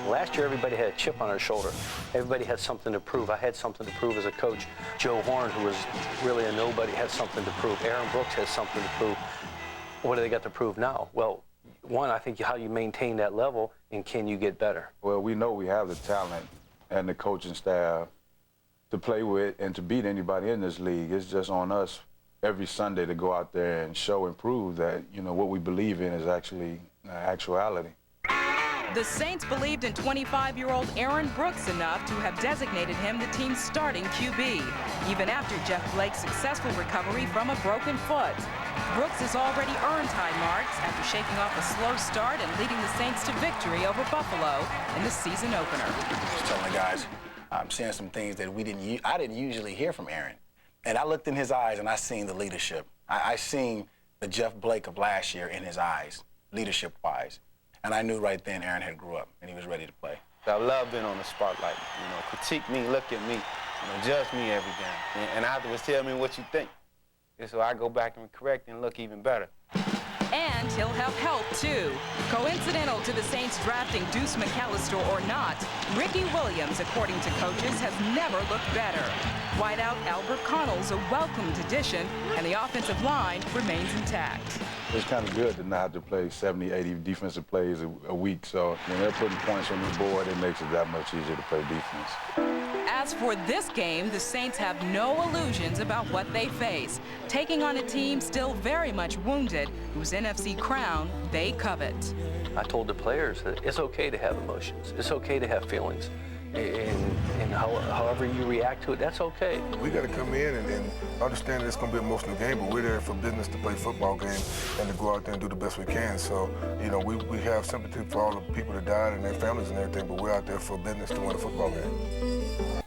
Last year, everybody had a chip on their shoulder. Everybody had something to prove. I had something to prove as a coach. Joe Horn, who was really a nobody, had something to prove. Aaron Brooks has something to prove. What do they got to prove now? Well, one, I think how you maintain that level, and can you get better? Well, we know we have the talent and the coaching staff to play with and to beat anybody in this league. It's just on us every Sunday to go out there and show and prove that, you know, what we believe in is actually actuality. The Saints believed in 25-year-old Aaron Brooks enough to have designated him the team's starting QB, even after Jeff Blake's successful recovery from a broken foot. Brooks has already earned high marks after shaking off a slow start and leading the Saints to victory over Buffalo in the season opener. Just telling the guys, I'm seeing some things that I didn't usually hear from Aaron. And I looked in his eyes and I seen the leadership. I seen the Jeff Blake of last year in his eyes, leadership-wise. And I knew right then Aaron had grew up and he was ready to play. I love being on the spotlight. You know, critique me, look at me, you know, judge me every game. And afterwards tell me what you think. And so I go back and correct and look even better. And he'll have help, too. Coincidental to the Saints drafting Deuce McAllister or not, Ricky Williams, according to coaches, has never looked better. Wideout Albert Connell's a welcomed addition, and the offensive line remains intact. It's kind of good to not have to play 70, 80 defensive plays a week. So when they're putting points on the board, it makes it that much easier to play defense. As for this game, the Saints have no illusions about what they face, taking on a team still very much wounded, whose NFC crown they covet. I told the players that it's okay to have emotions. It's okay to have feelings. And however you react to it, that's okay. We got to come in and understand that it's going to be an emotional game, but we're there for business to play football game and to go out there and do the best we can. So, you know, we have sympathy for all the people that died and their families and everything, but we're out there for business to win a football game.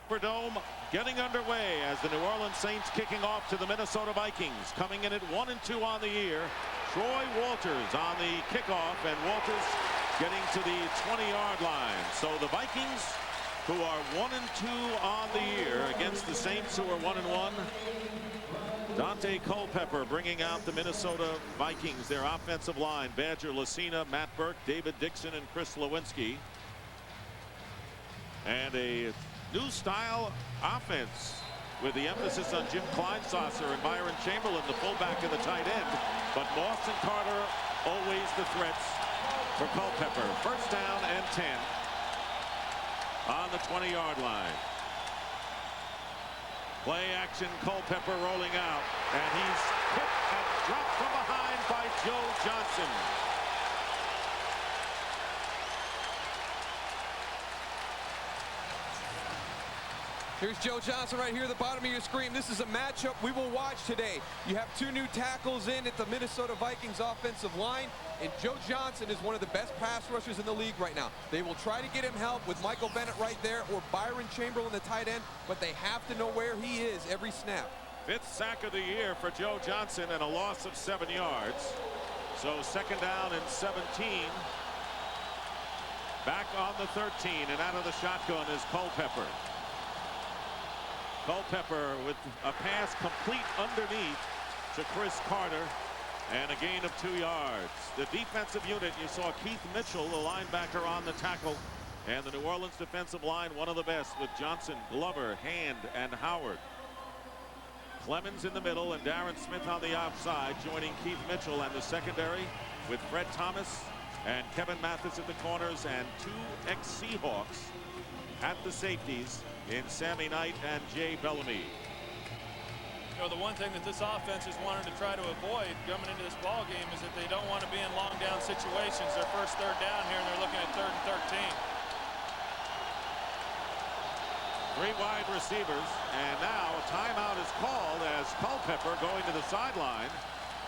Superdome getting underway as the New Orleans Saints kicking off to the Minnesota Vikings. Coming in at 1-2 on the year. Troy Walters on the kickoff, and Walters getting to the 20-yard line. So the Vikings, who are 1-2 on the year against the Saints, who are 1-1. Dante Culpepper bringing out the Minnesota Vikings, their offensive line. Badger Lucina, Matt Burke, David Dixon, and Chris Lewinsky. And a new style offense with the emphasis on Jim Kleinsasser and Byron Chamberlain, the fullback and the tight end. But Moss and Carter always the threats for Culpepper. First down and 10 on the 20-yard line. Play action, Culpepper rolling out, and he's hit and dropped from behind by Joe Johnson. Here's Joe Johnson right here at the bottom of your screen. This is a matchup we will watch today. You have two new tackles in at the Minnesota Vikings offensive line, and Joe Johnson is one of the best pass rushers in the league right now. They will try to get him help with Michael Bennett right there or Byron Chamberlain, the tight end, but they have to know where he is every snap. 5th sack of the year for Joe Johnson and a loss of 7 yards. So second down and 17. Back on the 13, and out of the shotgun is Culpepper. Culpepper with a pass complete underneath to Chris Carter and a gain of 2 yards. The defensive unit, you saw Keith Mitchell, the linebacker, on the tackle, and the New Orleans defensive line, one of the best, with Johnson, Glover, Hand, and Howard. Clemens in the middle and Darren Smith on the outside, joining Keith Mitchell, and the secondary with Fred Thomas and Kevin Mathis at the corners, and 2 ex-Seahawks at the safeties in Sammy Knight and Jay Bellamy. You know, the one thing that this offense is wanting to try to avoid coming into this ball game is that they don't want to be in long down situations. Their first third down here, and they're looking at 3rd and 13. 3 wide receivers, and now a timeout is called as Culpepper going to the sideline.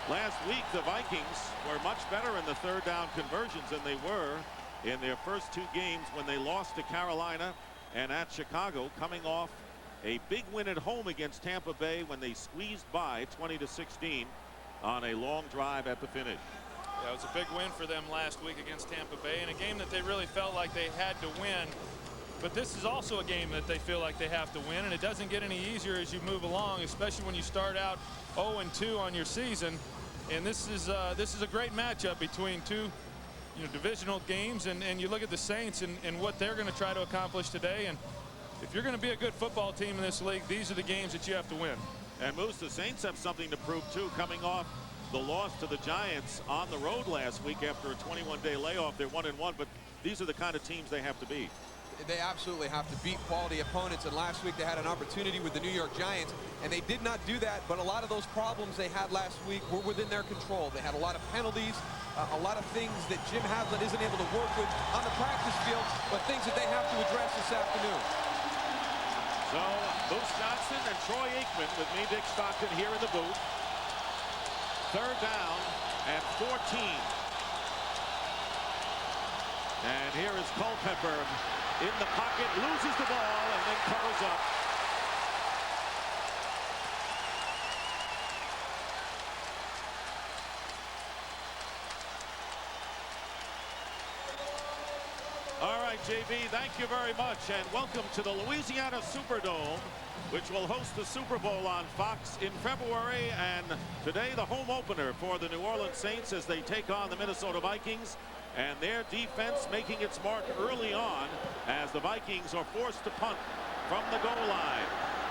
Last week the Vikings were much better in the 3rd down conversions than they were in their first 2 games when they lost to Carolina and at Chicago, coming off a big win at home against Tampa Bay when they squeezed by 20-16 on a long drive at the finish. Yeah, it was a big win for them last week against Tampa Bay, in a game that they really felt like they had to win. But this is also a game that they feel like they have to win, and it doesn't get any easier as you move along, especially when you start out 0-2 on your season. And this is a great matchup between two divisional games, and you look at the Saints and what they're going to try to accomplish today. And if you're going to be a good football team in this league, these are the games that you have to win. And Moose, the Saints have something to prove too, coming off the loss to the Giants on the road last week after a 21-day layoff. They're 1-1, but these are the kind of teams they have to beat. They absolutely have to beat quality opponents, and last week they had an opportunity with the New York Giants, and they did not do that. But a lot of those problems they had last week were within their control. They had a lot of penalties, a lot of things that Jim Haslett isn't able to work with on the practice field, but things that they have to address this afternoon. So Moose Johnston and Troy Aikman with me, Dick Stockton, here in the booth. 3rd down and 14. And here is Culpepper in the pocket, loses the ball, and then covers up. All right, JB, thank you very much, and welcome to the Louisiana Superdome, which will host the Super Bowl on Fox in February, and today the home opener for the New Orleans Saints as they take on the Minnesota Vikings. And their defense making its mark early on as the Vikings are forced to punt from the goal line.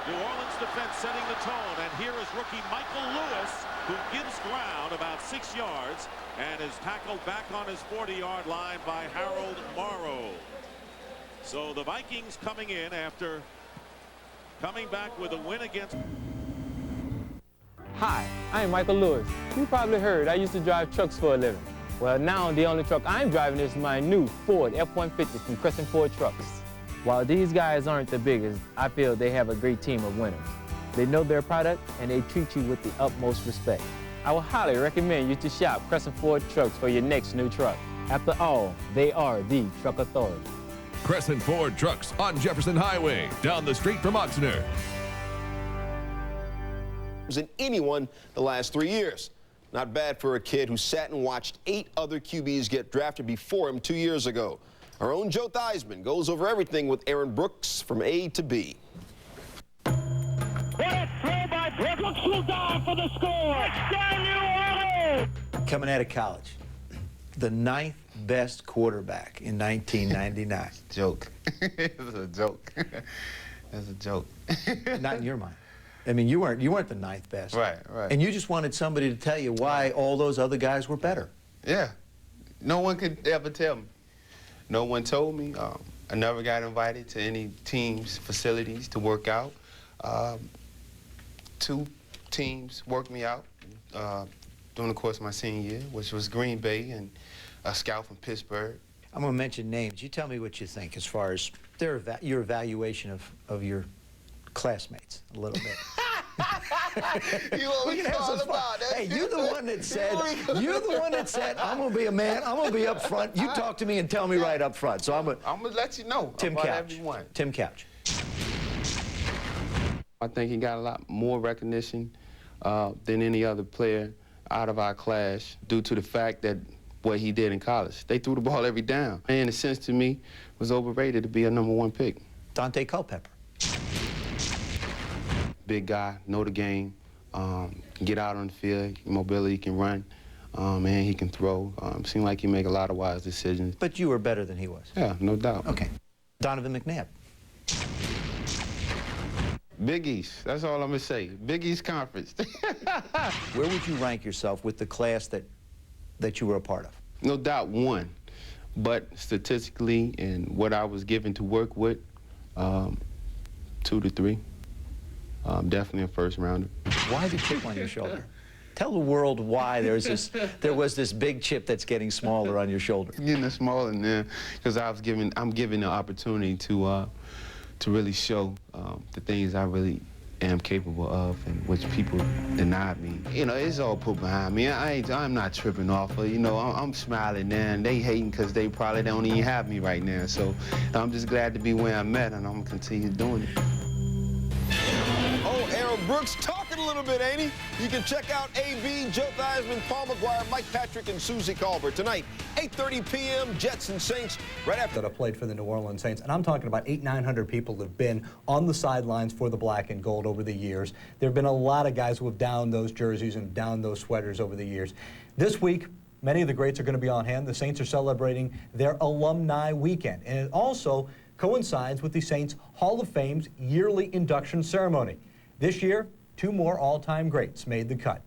New Orleans defense setting the tone, and here is rookie Michael Lewis, who gives ground about 6 yards and is tackled back on his 40-yard line by Harold Morrow. So the Vikings coming in after coming back with a win against... Hi, I'm Michael Lewis. You probably heard I used to drive trucks for a living. Well, now the only truck I'm driving is my new Ford F-150 from Crescent Ford Trucks. While these guys aren't the biggest, I feel they have a great team of winners. They know their product and they treat you with the utmost respect. I would highly recommend you to shop Crescent Ford Trucks for your next new truck. After all, they are the truck authority. Crescent Ford Trucks on Jefferson Highway, down the street from Oxnard. Than anyone the last 3 years. Not bad for a kid who sat and watched 8 other QBs get drafted before him 2 years ago. Our own Joe Theismann goes over everything with Aaron Brooks from A to B. What a throw by Brooks. Brooks will dive for the score. Touchdown, New Orleans. Coming out of college, the 9th best quarterback in 1999. Joke. It's a joke. It's a joke. Not in your mind. I mean, you weren't the 9th best. Right, right. And you just wanted somebody to tell you why all those other guys were better. Yeah. No one could ever tell me. No one told me. I never got invited to any team's facilities to work out. 2 teams worked me out during the course of my senior year, which was Green Bay and a scout from Pittsburgh. I'm going to mention names. You tell me what you think as far as your evaluation of your classmates a little bit. You always thought about that. Hey, you're the one that said, I'm going to be a man, I'm going to be up front. You talk to me and tell me right up front. So I'm going to let you know Tim about Couch. everyone. Tim Couch. I think he got a lot more recognition than any other player out of our class due to the fact that what he did in college. They threw the ball every down. And in a sense, to me, was overrated to be a #1 pick. Dante Culpepper. Big guy, know the game, get out on the field, mobility, can run, and he can throw. Seemed like he make a lot of wise decisions. But you were better than he was. Yeah, no doubt. Okay. Donovan McNabb. Big East, that's all I'm gonna say. Big East Conference. Where would you rank yourself with the class that you were a part of? No doubt 1, but statistically and what I was given to work with, 2 to 3. Definitely a first rounder. Why the chip on your shoulder? Tell the world why there was this big chip that's getting smaller on your shoulder. Getting smaller now because I'm given the opportunity to really show the things I really am capable of, and which people denied me. You know, it's all put behind me. I'm not tripping off of, you know, I'm smiling now, and they hating because they probably don't even have me right now. So I'm just glad to be where I'm at, and I'm gonna continue doing it. Oh, Aaron Brooks talking a little bit, ain't he? You can check out AB, Joe Theismann, Paul McGuire, Mike Patrick, and Susie Colbert tonight, 8:30 p.m., Jets and Saints, right after. That have played for the New Orleans Saints, and I'm talking about 800-900 people that have been on the sidelines for the black and gold over the years. There have been a lot of guys who have downed those jerseys and downed those sweaters over the years. This week, many of the greats are going to be on hand. The Saints are celebrating their alumni weekend, and it also coincides with the Saints Hall of Fame's yearly induction ceremony. This year, 2 more all-time greats made the cut.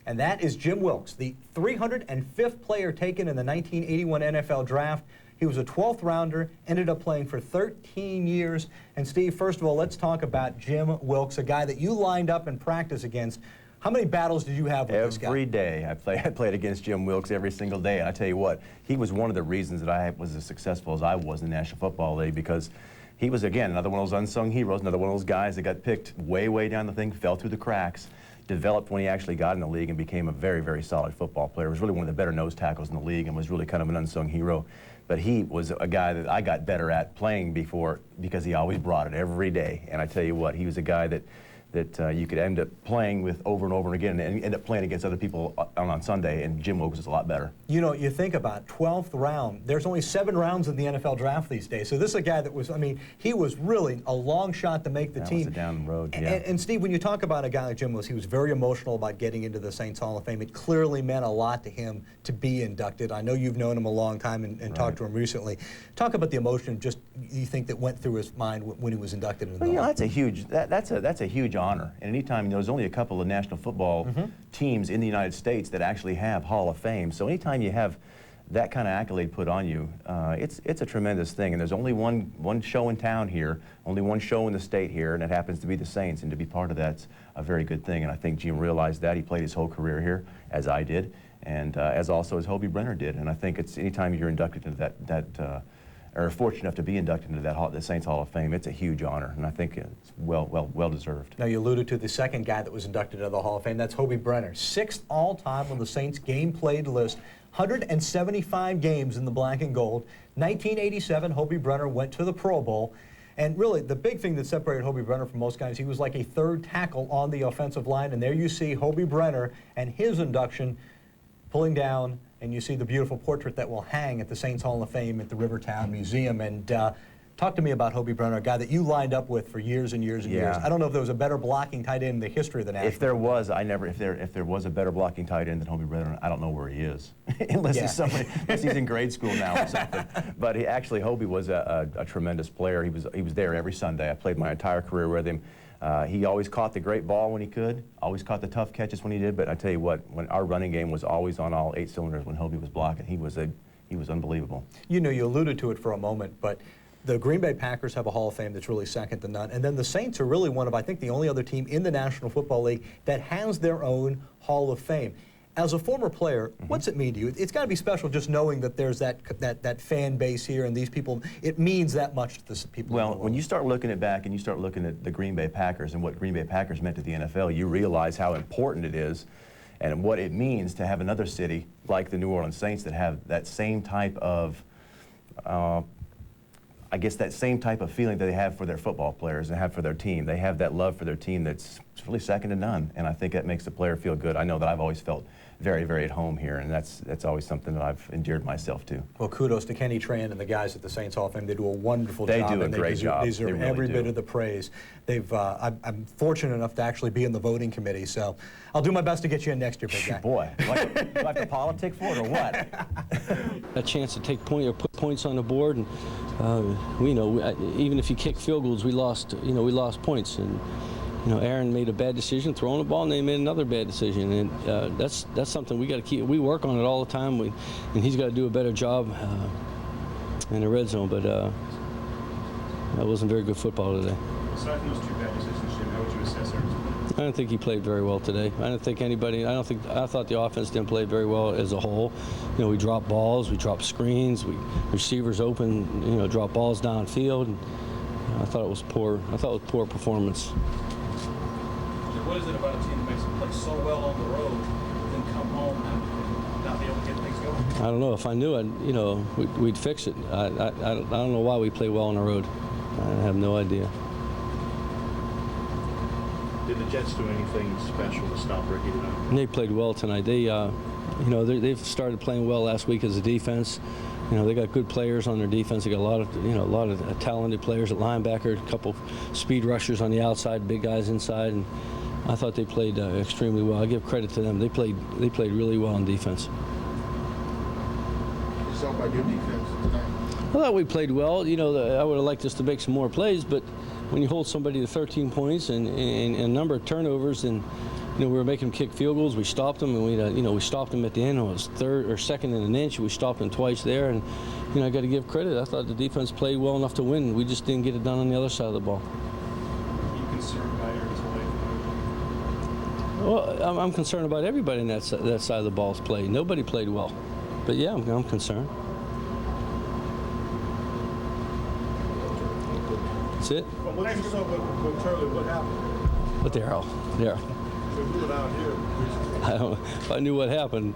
And that is Jim Wilkes, the 305th player taken in the 1981 NFL Draft. He was a 12th rounder, ended up playing for 13 years. And Steve, first of all, let's talk about Jim Wilkes, a guy that you lined up and practiced against. How many battles did you have with this guy? Every day. I played against Jim Wilkes every single day. And I tell you what, he was one of the reasons that I was as successful as I was in the National Football League, because he was, again, another one of those unsung heroes, another one of those guys that got picked way, way down the thing, fell through the cracks, developed when he actually got in the league and became a very, very solid football player. Was really one of the better nose tackles in the league and was really kind of an unsung hero. But he was a guy that I got better at playing before because he always brought it every day. And I tell you what, he was a guy that you could end up playing with over and over again and end up playing against other people on Sunday, and Jim Wilkes was a lot better. You know, you think about 12th round, there's only 7 rounds in the NFL draft these days. So this is a guy that was, I mean, he was really a long shot to make the team. That was a down the road, yeah. And Steve, when you talk about a guy like Jim Wilkes, he was very emotional about getting into the Saints Hall of Fame. It clearly meant a lot to him to be inducted. I know you've known him a long time and talked to him recently. Talk about the emotion just you think that went through his mind when he was inducted into the Hall. That's a huge, that's a huge honor. And anytime, there's only a couple of National Football teams in the United States that actually have Hall of Fame. So anytime you have that kind of accolade put on you, it's a tremendous thing. And there's only one show in town here, only one show in the state here, and it happens to be the Saints. And to be part of that's a very good thing. And I think Jim realized that. He played his whole career here, as I did, and as also as Hobie Brenner did. And I think it's anytime you're inducted into that are fortunate enough to be inducted into the Saints Hall of Fame, it's a huge honor, and I think it's well deserved. Now, you alluded to the second guy that was inducted into the Hall of Fame. That's Hobie Brenner, 6th all-time on the Saints game played list. 175 games in the black and gold. 1987, Hobie Brenner went to the Pro Bowl. And really, the big thing that separated Hobie Brenner from most guys, he was like a third tackle on the offensive line. And there you see Hobie Brenner and his induction pulling down, and you see the beautiful portrait that will hang at the Saints Hall of Fame at the Rivertown Museum. And talk to me about Hobie Brenner, a guy that you lined up with for years and years and years. I don't know if there was a better blocking tight end in the history of the National. If there was, if there was a better blocking tight end than Hobie Brenner, I don't know where he is, unless he's in grade school now or something. But Hobie was a tremendous player. He was there every Sunday. I played my entire career with him. He always caught the great ball when he could, always caught the tough catches when he did. But I tell you what, when our running game was always on all 8 cylinders when Hobie was blocking, he was unbelievable. You know, you alluded to it for a moment, but the Green Bay Packers have a Hall of Fame that's really second to none. And then the Saints are really one of, I think, the only other team in the National Football League that has their own Hall of Fame. As a former player, what's it mean to you? It's got to be special just knowing that there's that fan base here and these people. It means that much to the people. Well, when you start looking back and you start looking at the Green Bay Packers and what Green Bay Packers meant to the NFL, you realize how important it is and what it means to have another city like the New Orleans Saints that have that same type of I guess that same type of feeling that they have for their football players and have for their team. They have that love for their team that's really second to none, and I think that makes the player feel good. I know that I've always felt very, very at home here, and that's always something that I've endeared myself to. Well, kudos to Kenny Tran and the guys at the Saints Hall of Fame. They do a wonderful job. They do a great job. They deserve every bit of the praise. I'm fortunate enough to actually be in the voting committee, so I'll do my best to get you in next year, big guy. Boy, do I have to politic for it or what? A chance to take put points on the board, and even if you kick field goals, we lost points, and Aaron made a bad decision throwing the ball, and they made another bad decision, and that's something we got to keep. We work on it all the time, and he's got to do a better job in the red zone. But that wasn't very good football today. Aside from those 2 bad decisions, Jim, how would you assess Aaron's play? I don't think he played very well today. I thought the offense didn't play very well as a whole. We dropped balls, we dropped screens, receivers open, drop balls downfield. And I thought it was poor. I thought it was poor performance. What is it about a team that makes them play so well on the road, then come home and not be able to get things going? I don't know. If I knew it, we'd fix it. I don't know why we play well on the road. I have no idea. Did the Jets do anything special to stop Ricky tonight? They played well tonight. They've started playing well last week as a defense. They got good players on their defense. They got a lot of talented players at linebacker, a couple speed rushers on the outside, big guys inside, and I thought they played extremely well. I give credit to them. They played really well on defense. So by your defense tonight? I thought we played well. I would have liked us to make some more plays, but when you hold somebody to 13 points and a number of turnovers, and we were making them kick field goals, we stopped them, and we stopped them at the end. It was third or second and an inch. We stopped them twice there, and I got to give credit. I thought the defense played well enough to win. We just didn't get it done on the other side of the ball. Are you concerned about Aaron's play? Well, I'm concerned about everybody in that side of the ball's play. Nobody played well, but yeah, I'm concerned. That's it. Well, what you saw with Turley, what happened? But they're out here. If I knew what happened,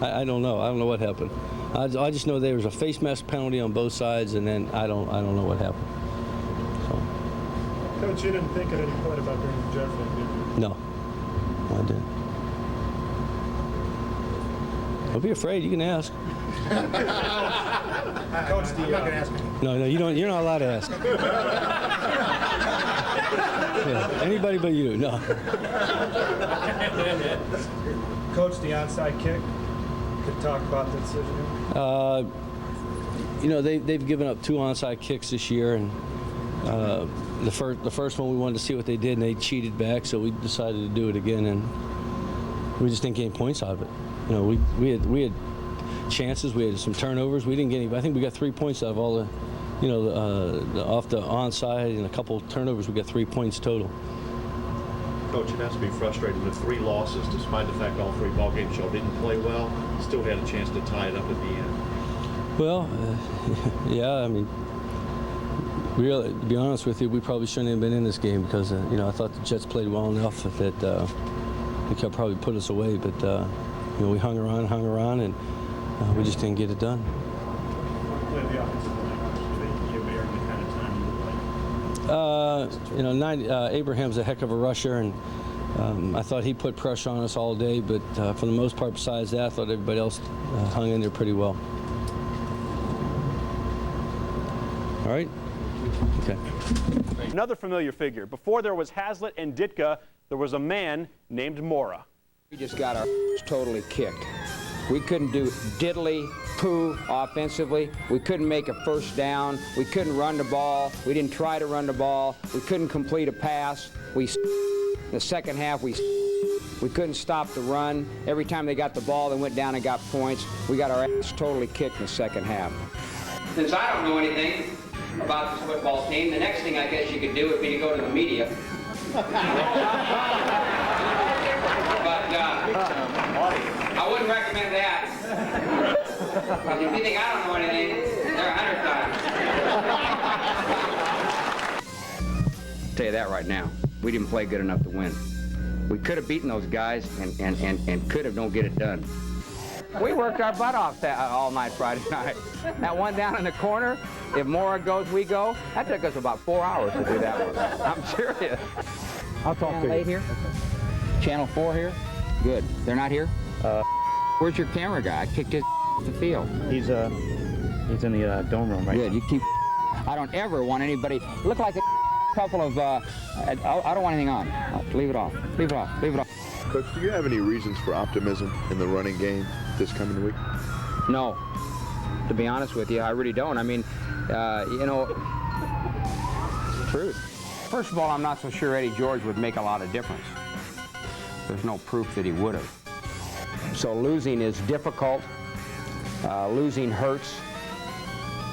I don't know. I don't know what happened. I just know there was a face mask penalty on both sides, and then I don't know what happened. So. Coach, you didn't think at any point about bringing Jeff in, did you? No, I didn't. Don't be afraid. You can ask. Coach, I'm not going to ask you. No, you don't. You're not allowed to ask. Yeah, anybody but you. No. Coach, the onside kick. Could talk about the decision. They've given up 2 onside kicks this year, and the first one we wanted to see what they did, and they cheated back, so we decided to do it again, and we just didn't get any points out of it. We had chances, we had some turnovers, we didn't get any. I think we got 3 points out of all the. Off the onside and a couple turnovers, we got 3 points total. Coach, it has to be frustrating with 3 losses, despite the fact all 3 ball games y'all didn't play well. Still had a chance to tie it up at the end. Well, yeah, I mean, really, to be honest with you, we probably shouldn't have been in this game because, you know, I thought the Jets played well enough that they could probably put us away. But, you know, we hung around, and we just didn't get it done. You know, Abraham's a heck of a rusher, and I thought he put pressure on us all day, but for the most part, besides that, I thought everybody else hung in there pretty well. All right? Okay. Another familiar figure. Before there was Haslett and Ditka, there was a man named Mora. We just got our totally kicked. We couldn't do diddly poo offensively. We couldn't make a first down. We couldn't run the ball. We didn't try to run the ball. We couldn't complete a pass. The second half, we couldn't stop the run. Every time they got the ball, they went down and got points. We got our ass totally kicked in the second half. Since I don't know anything about this football team, the next thing I guess you could do would be to go to the media. But I wouldn't recommend that. Because if you think I don't know anything, there are 100 times. I'll tell you that right now. We didn't play good enough to win. We could have beaten those guys and could have don't get it done. We worked our butt off all night Friday night. That one down in the corner, if Mora goes, we go. That took us about 4 hours to do that one. I'm serious. I'll talk to you. Channel 8 here? Channel 4 here? Good. They're not here? Where's your camera guy? I kicked his off the field. He's in the dome room right now. Good. You keep. I don't ever want anybody. Look like a couple of. I don't want anything on. Leave it off. Leave it off. Leave it off. Coach, do you have any reasons for optimism in the running game this coming week? No. To be honest with you, I really don't. I mean, you know, it's the truth. First of all, I'm not so sure Eddie George would make a lot of difference. There's no proof that he would have. So losing is difficult. Losing hurts.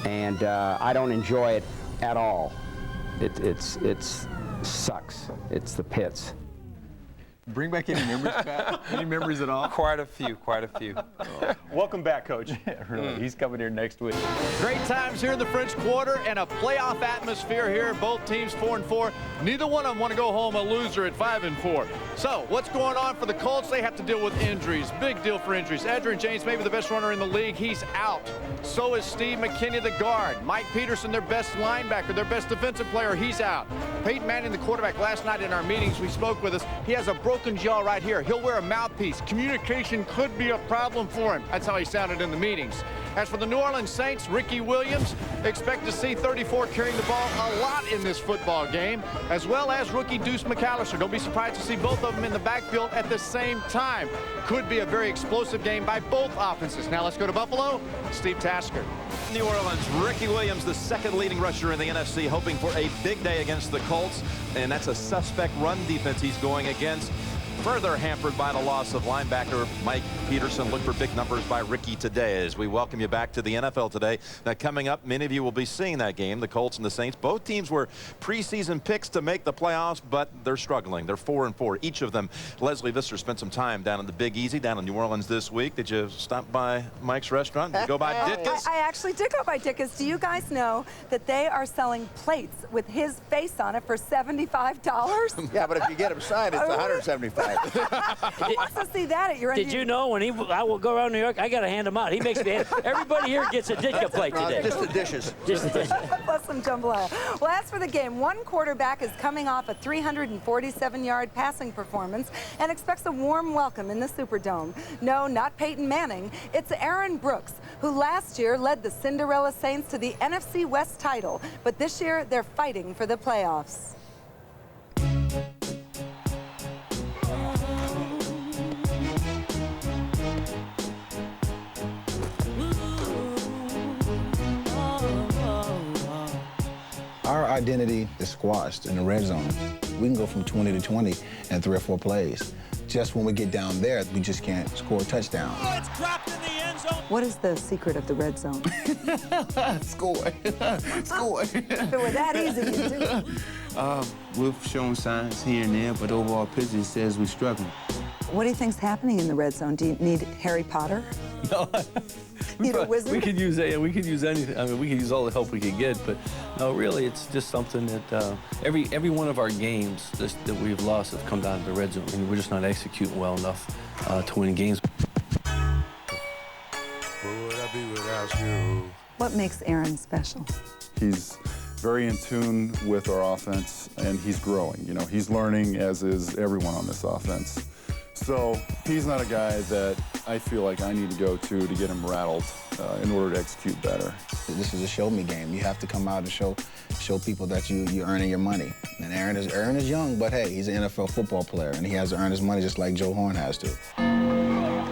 And I don't enjoy it at all. It sucks. It's the pits. Bring back any memories, Pat? Any memories at all? Quite a few. Welcome back, Coach. Really, he's coming here next week. Great times here in the French Quarter and a playoff atmosphere here. Both teams 4-4. Neither one of them want to go home a loser at 5-4. So what's going on for the Colts? They have to deal with injuries. Big deal for injuries. Edgerrin James, maybe the best runner in the league. He's out. So is Steve McKinney, the guard. Mike Peterson, their best linebacker, their best defensive player, he's out. Peyton Manning, the quarterback, last night in our meetings, we spoke with us. He has a broken jaw right here. He'll wear a mouthpiece. Communication could be a problem for him. That's how he sounded in the meetings. As for the New Orleans Saints, Ricky Williams, expect to see 34 carrying the ball a lot in this football game, as well as rookie Deuce McAllister. Don't be surprised to see both of them in the backfield at the same time. Could be a very explosive game by both offenses. Now let's go to Buffalo. Steve Tasker. New Orleans, Ricky Williams, the second leading rusher in the NFC, hoping for a big day against the Colts, and that's a suspect run defense he's going against. Further hampered by the loss of linebacker Mike Peterson. Look for big numbers by Ricky today as we welcome you back to the NFL today. Now coming up, many of you will be seeing that game, the Colts and the Saints. Both teams were preseason picks to make the playoffs, but they're struggling. They're 4-4, each of them. Leslie Visser spent some time down in the Big Easy down in New Orleans this week. Did you stop by Mike's restaurant? Did you go by Ditka's? I actually did go by Ditka's. Do you guys know that they are selling plates with his face on it for $75? Yeah, but if you get him signed, it's $175. Who wants to see that at your end? Did you know when I will go around New York, I got to hand them out. He makes me hand. Everybody here gets a Ditka plate today. Just the dishes. Just the dishes. Plus some jambalaya. Well, as for the game, one quarterback is coming off a 347-yard passing performance and expects a warm welcome in the Superdome. No, not Peyton Manning. It's Aaron Brooks, who last year led the Cinderella Saints to the NFC West title. But this year, they're fighting for the playoffs. Our identity is squashed in the red zone. We can go from 20 to 20 in 3 or 4 plays. Just when we get down there, we just can't score a touchdown. Oh, it's dropped in the end zone. What is the secret of the red zone? Score. Score. If it were that easy, you'd do it. We've shown signs here and there, but overall picture says we're struggling. What do you think's happening in the red zone? Do you need Harry Potter? No, Need a wizard? we could use anything. I mean, we could use all the help we could get, but no, really, it's just something that every one of our games that we've lost have come down to the red zone. I mean, we're just not executing well enough to win games. What makes Aaron special? He's very in tune with our offense, and he's growing. You know, he's learning, as is everyone on this offense. So he's not a guy that I feel like I need to go to get him rattled in order to execute better. This is a show-me game. You have to come out and show people that you're earning your money. And Aaron is young, but hey, he's an NFL football player, and he has to earn his money just like Joe Horn has to.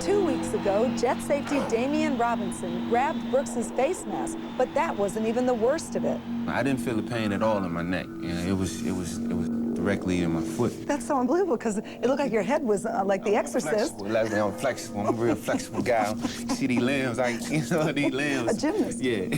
2 weeks ago, Jet safety Damian Robinson grabbed Brooks's face mask, but that wasn't even the worst of it. I didn't feel the pain at all in my neck. You know, it was directly in my foot. That's so unbelievable, because it looked like your head was like The Exorcist. I'm flexible. I'm a real flexible guy. See these limbs? These limbs. A gymnast. Yeah.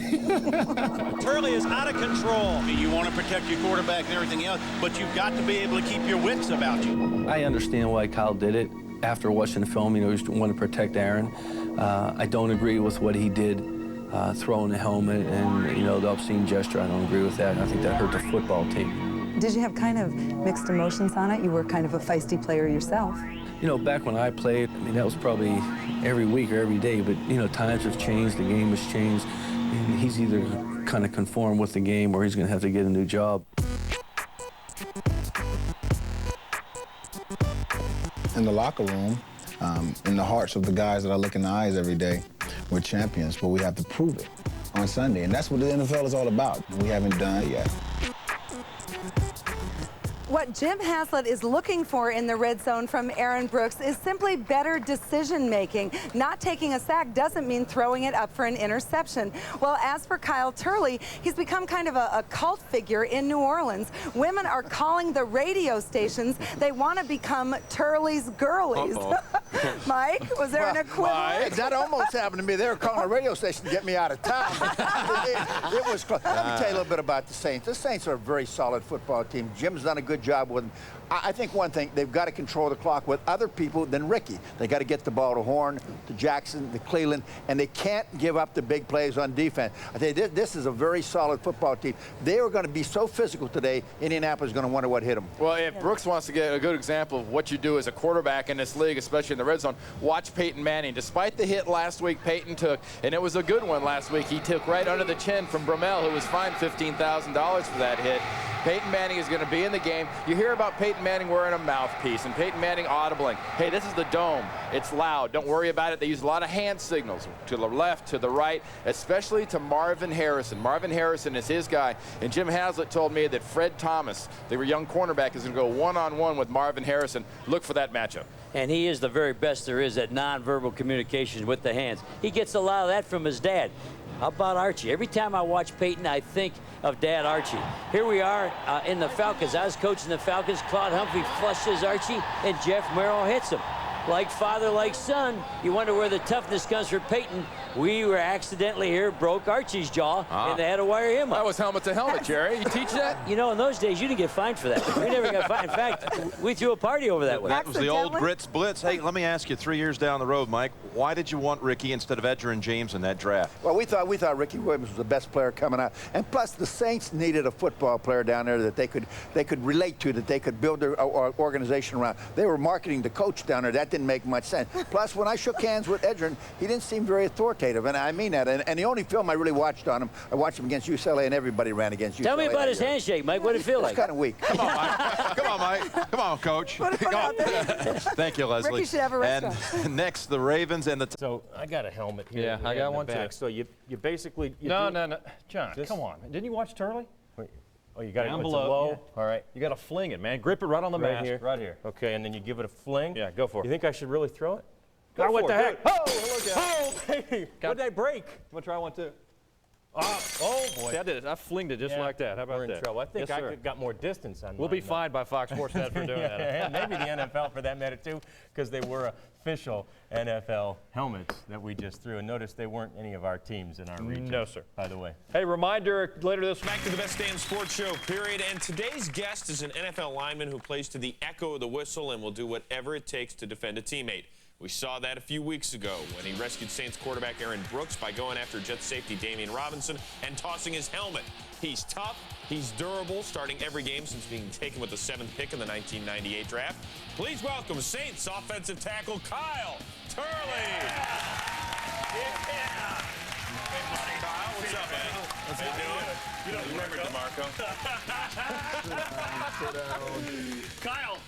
Turley is out of control. You want to protect your quarterback and everything else, but you've got to be able to keep your wits about you. I understand why Kyle did it. After watching the film, you know, he wanted to protect Aaron. I don't agree with what he did, throwing the helmet and, you know, the obscene gesture. I don't agree with that. I think that hurt the football team. Did you have kind of mixed emotions on it? You were kind of a feisty player yourself. You know, back when I played, I mean, that was probably every week or every day, but, you know, times have changed, the game has changed, and he's either kind of conform with the game or he's going to have to get a new job. In the locker room, in the hearts of the guys that I look in the eyes every day, we're champions, but we have to prove it on Sunday. And that's what the NFL is all about. We haven't done it yet. What Jim Haslett is looking for in the red zone from Aaron Brooks is simply better decision-making. Not taking a sack doesn't mean throwing it up for an interception. Well, as for Kyle Turley, he's become kind of a cult figure in New Orleans. Women are calling the radio stations. They want to become Turley's girlies. Mike, was there an equivalent? That almost happened to me. They were calling a radio station to get me out of town. It was close. Let me tell you a little bit about the Saints. The Saints are a very solid football team. Jim's done a good job with them. I think one thing, they've got to control the clock with other people than Ricky. They got to get the ball to Horn, to Jackson, to Cleveland, and they can't give up the big plays on defense. I tell you, this is a very solid football team. They are going to be so physical today, Indianapolis is going to wonder what hit them. Well, if Brooks wants to get a good example of what you do as a quarterback in this league, especially in the red zone, watch Peyton Manning. Despite the hit last week Peyton took, and it was a good one last week, he took right under the chin from Bromell, who was fined $15,000 for that hit. Peyton Manning is going to be in the game. You hear about Peyton Manning wearing a mouthpiece and Peyton Manning audibling. Hey, this is the Dome. It's loud. Don't worry about it. They use a lot of hand signals to the left, to the right, especially to Marvin Harrison. Marvin Harrison is his guy. And Jim Haslett told me that Fred Thomas, the young cornerback, is going to go one-on-one with Marvin Harrison. Look for that matchup. And he is the very best there is at nonverbal communication with the hands. He gets a lot of that from his dad. How about Archie? Every time I watch Peyton, I think of Dad Archie. Here we are in the Falcons. I was coaching the Falcons. Claude Humphrey flushes Archie, and Jeff Merrill hits him. Like father, like son. You wonder where the toughness comes for Peyton. We were accidentally here, broke Archie's jaw, and they had to wire him up. That was helmet to helmet, Jerry. You teach that? You know, in those days, you didn't get fined for that. We never got fined. In fact, we threw a party over that one. That was the old Grits Blitz. Hey, let me ask you, 3 years down the road, Mike, why did you want Ricky instead of Edgerrin James in that draft? Well, we thought Ricky Williams was the best player coming out, and plus the Saints needed a football player down there that they could relate to, that they could build their organization around. They were marketing the coach down there. That didn't make much sense. Plus, when I shook hands with Edgerrin, he didn't seem very authoritative, and I mean that. And the only film I really watched on him, I watched him against UCLA, and everybody ran against UCLA. Tell me about his handshake, Mike. What did it feel like? It's kind of weak. Come on, Mike. Come on, Mike. Come on, Coach. Come on. Thank you, Leslie. Ricky should have a restaurant. And next, the Ravens and the... So I got a helmet here. Yeah, I got one too. So you basically... No, John, come on. Didn't you watch Turley? Oh, you got it below. Yeah. All right. You got to fling it, man. Grip it right on the mask. Here. Right here. Okay, and then you give it a fling. Yeah, go for it. You think I should really throw it? Go for it. What the heck? Oh, look at it. Oh, baby. What did I break? I'm going to try one too. Oh, boy. See, I did it. I flinged it just like that. How about We're in that? trouble. I think Yes, I sir. could got more distance on We'll mine, be fined by Fox Sports Net for doing that. And maybe the NFL for that matter, too, because they were official NFL helmets that we just threw. And notice they weren't any of our teams in our region. No, sir. By the way. Hey, reminder later this Back to the Best Damn Sports Show, period. And today's guest is an NFL lineman who plays to the echo of the whistle and will do whatever it takes to defend a teammate. We saw that a few weeks ago when he rescued Saints quarterback Aaron Brooks by going after Jet safety Damian Robinson and tossing his helmet. He's tough, he's durable, starting every game since being taken with the 7th pick in the 1998 draft. Please welcome Saints offensive tackle Kyle Turley. Yeah. Hey, Kyle, what's up, man? What's How you doing? You remember DeMarco? Kyle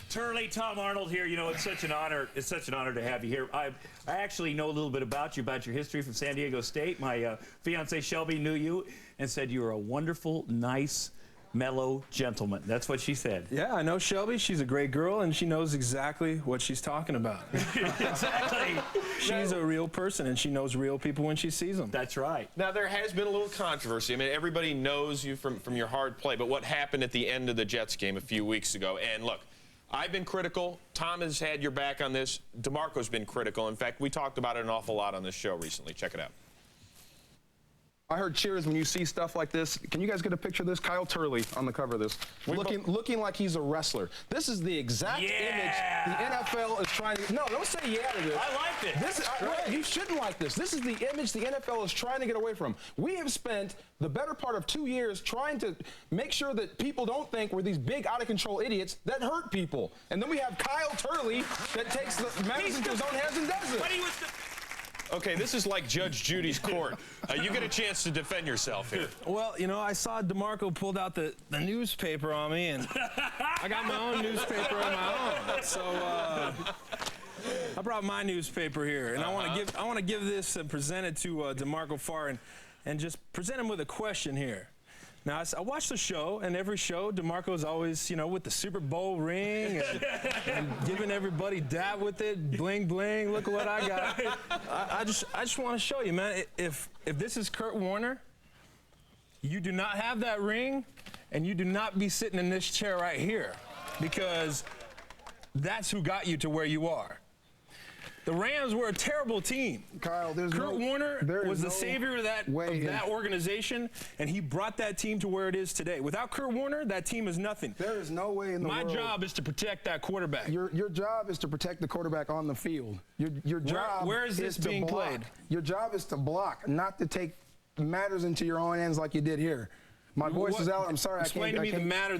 Turley, Tom Arnold here. You know, it's such an honor. It's such an honor to have you here. I actually know a little bit about you, about your history from San Diego State. My fiance Shelby knew you and said you were a wonderful, nice, mellow gentleman. That's what she said. Yeah, I know Shelby. She's a great girl, and she knows exactly what she's talking about. Exactly. She's a real person, and she knows real people when she sees them. That's right. Now, there has been a little controversy. I mean, everybody knows you from your hard play, but what happened at the end of the Jets game a few weeks ago? And look, I've been critical. Tom has had your back on this. DeMarco's been critical. In fact, we talked about it an awful lot on this show recently. Check it out. I heard cheers when you see stuff like this. Can you guys get a picture of this? Kyle Turley on the cover of this. Looking like he's a wrestler. This is the exact image the NFL is trying to... No, don't say yeah to this. I liked it. Wait, you shouldn't like this. This is the image the NFL is trying to get away from. We have spent the better part of 2 years trying to make sure that people don't think we're these big, out-of-control idiots that hurt people. And then we have Kyle Turley that takes the matters into his own hands and does it. But he was Okay, this is like Judge Judy's court. You get a chance to defend yourself here. Well, you know, I saw DeMarco pulled out the newspaper on me, and I got my own newspaper of my own. So I brought my newspaper here, and I want to give this and present it to DeMarco Farr and just present him with a question here. Now, I watch the show, and every show, DeMarco's always, you know, with the Super Bowl ring and giving everybody dap with it, bling, bling, look what I got. I just want to show you, man, if this is Kurt Warner, you do not have that ring, and you do not be sitting in this chair right here, because that's who got you to where you are. The Rams were a terrible team. Kyle, Kurt Warner was the savior of that organization, and he brought that team to where it is today. Without Kurt Warner, that team is nothing. There is no way in the world. My job is to protect that quarterback. Your job is to protect the quarterback on the field. Your job where is this being played? Your job is to block, not to take matters into your own hands like you did here. My voice is out. I'm sorry. Explain to me the matter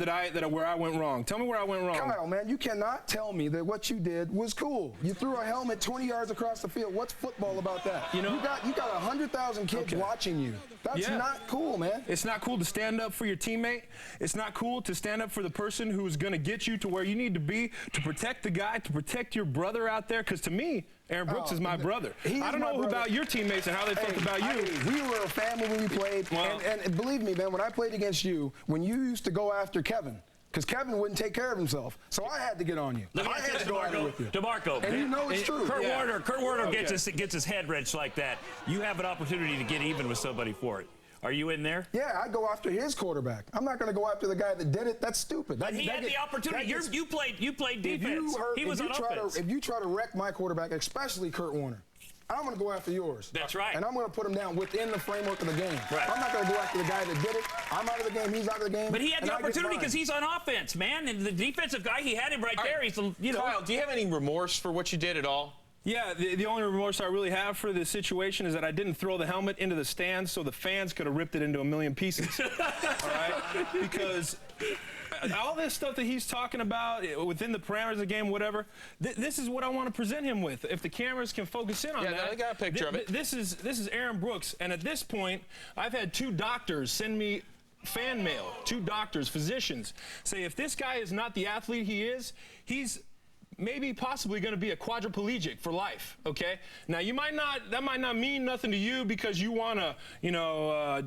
where I went wrong. Tell me where I went wrong. Kyle, man, you cannot tell me that what you did was cool. You threw a helmet 20 yards across the field. What's football about that? You know, you got 100,000 kids watching you. That's not cool, man. It's not cool to stand up for your teammate. It's not cool to stand up for the person who's going to get you to where you need to be, to protect the guy, to protect your brother out there. Because to me, Aaron Brooks is my brother. I don't know about your teammates and how they felt about you. We were a family when we played. Well, and believe me, man, when I played against you, when you used to go after Kevin, because Kevin wouldn't take care of himself, so I had to get on you. Look I had to go at it with you. DeMarco, and you know it's true. Kurt Warner gets his head wrenched like that. You have an opportunity to get even with somebody for it. Are you in there? Yeah, I go after his quarterback. I'm not going to go after the guy that did it. That's stupid. But he had the opportunity. You played defense. He was on offense. If you try to wreck my quarterback, especially Kurt Warner, I'm going to go after yours. That's right. And I'm going to put him down within the framework of the game. Right. I'm not going to go after the guy that did it. I'm out of the game. He's out of the game. But he had the opportunity because he's on offense, man. And the defensive guy, he had him right there. He's, you know. Kyle, do you have any remorse for what you did at all? Yeah, the only remorse I really have for this situation is that I didn't throw the helmet into the stands so the fans could have ripped it into a million pieces. All right? Because all this stuff that he's talking about within the parameters of the game, whatever, this is what I want to present him with. If the cameras can focus in on that. Yeah, I got a picture of it. This is Aaron Brooks, and at this point, I've had 2 doctors send me fan mail, 2 doctors, physicians, say if this guy is not the athlete he is, he's maybe possibly going to be a quadriplegic for life, okay? Now, that might not mean nothing to you because you want to, you know,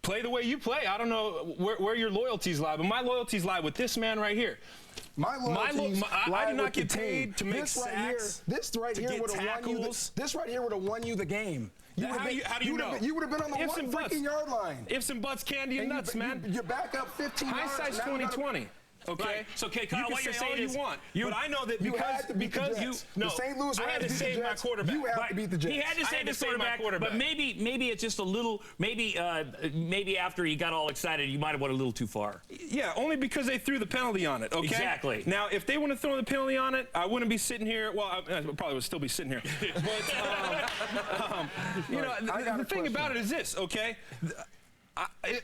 play the way you play. I don't know where your loyalties lie, but my loyalties lie with this man right here. My loyalties I do not get paid to make this sacks. This right here would have won you the game. How do you know? You would have been on the Ifs one and buts. freaking yard line. Ifs and buts, candy and nuts, man. You're back up 15 yards. Hindsight's now you gotta- 20/20. Okay. Right. So, okay, Kyle, you can what you're say saying all is you want, you- but I know that you had to beat the because Jets. no, The St. Louis I had Rams to beat the save my Jets. quarterback. You have to beat the Jets. He had to I save had his to save my quarterback, but maybe it's just a little. Maybe after he got all excited, you might have went a little too far. Yeah, only because they threw the penalty on it. Okay. Exactly. Now, if they wouldn't have thrown the penalty on it, I wouldn't be sitting here. Well, I probably would still be sitting here. But you know, the thing about it is this. Okay.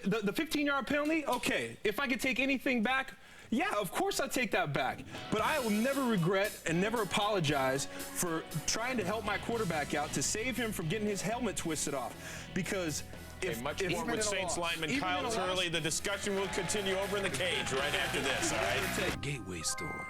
The 15-yard penalty. Okay. If I could take anything back. Yeah, of course I take that back. But I will never regret and never apologize for trying to help my quarterback out to save him from getting his helmet twisted off. Because if much more with Saints lineman Kyle Turley. The discussion will continue over in the cage right after this, all right? Gateway Store.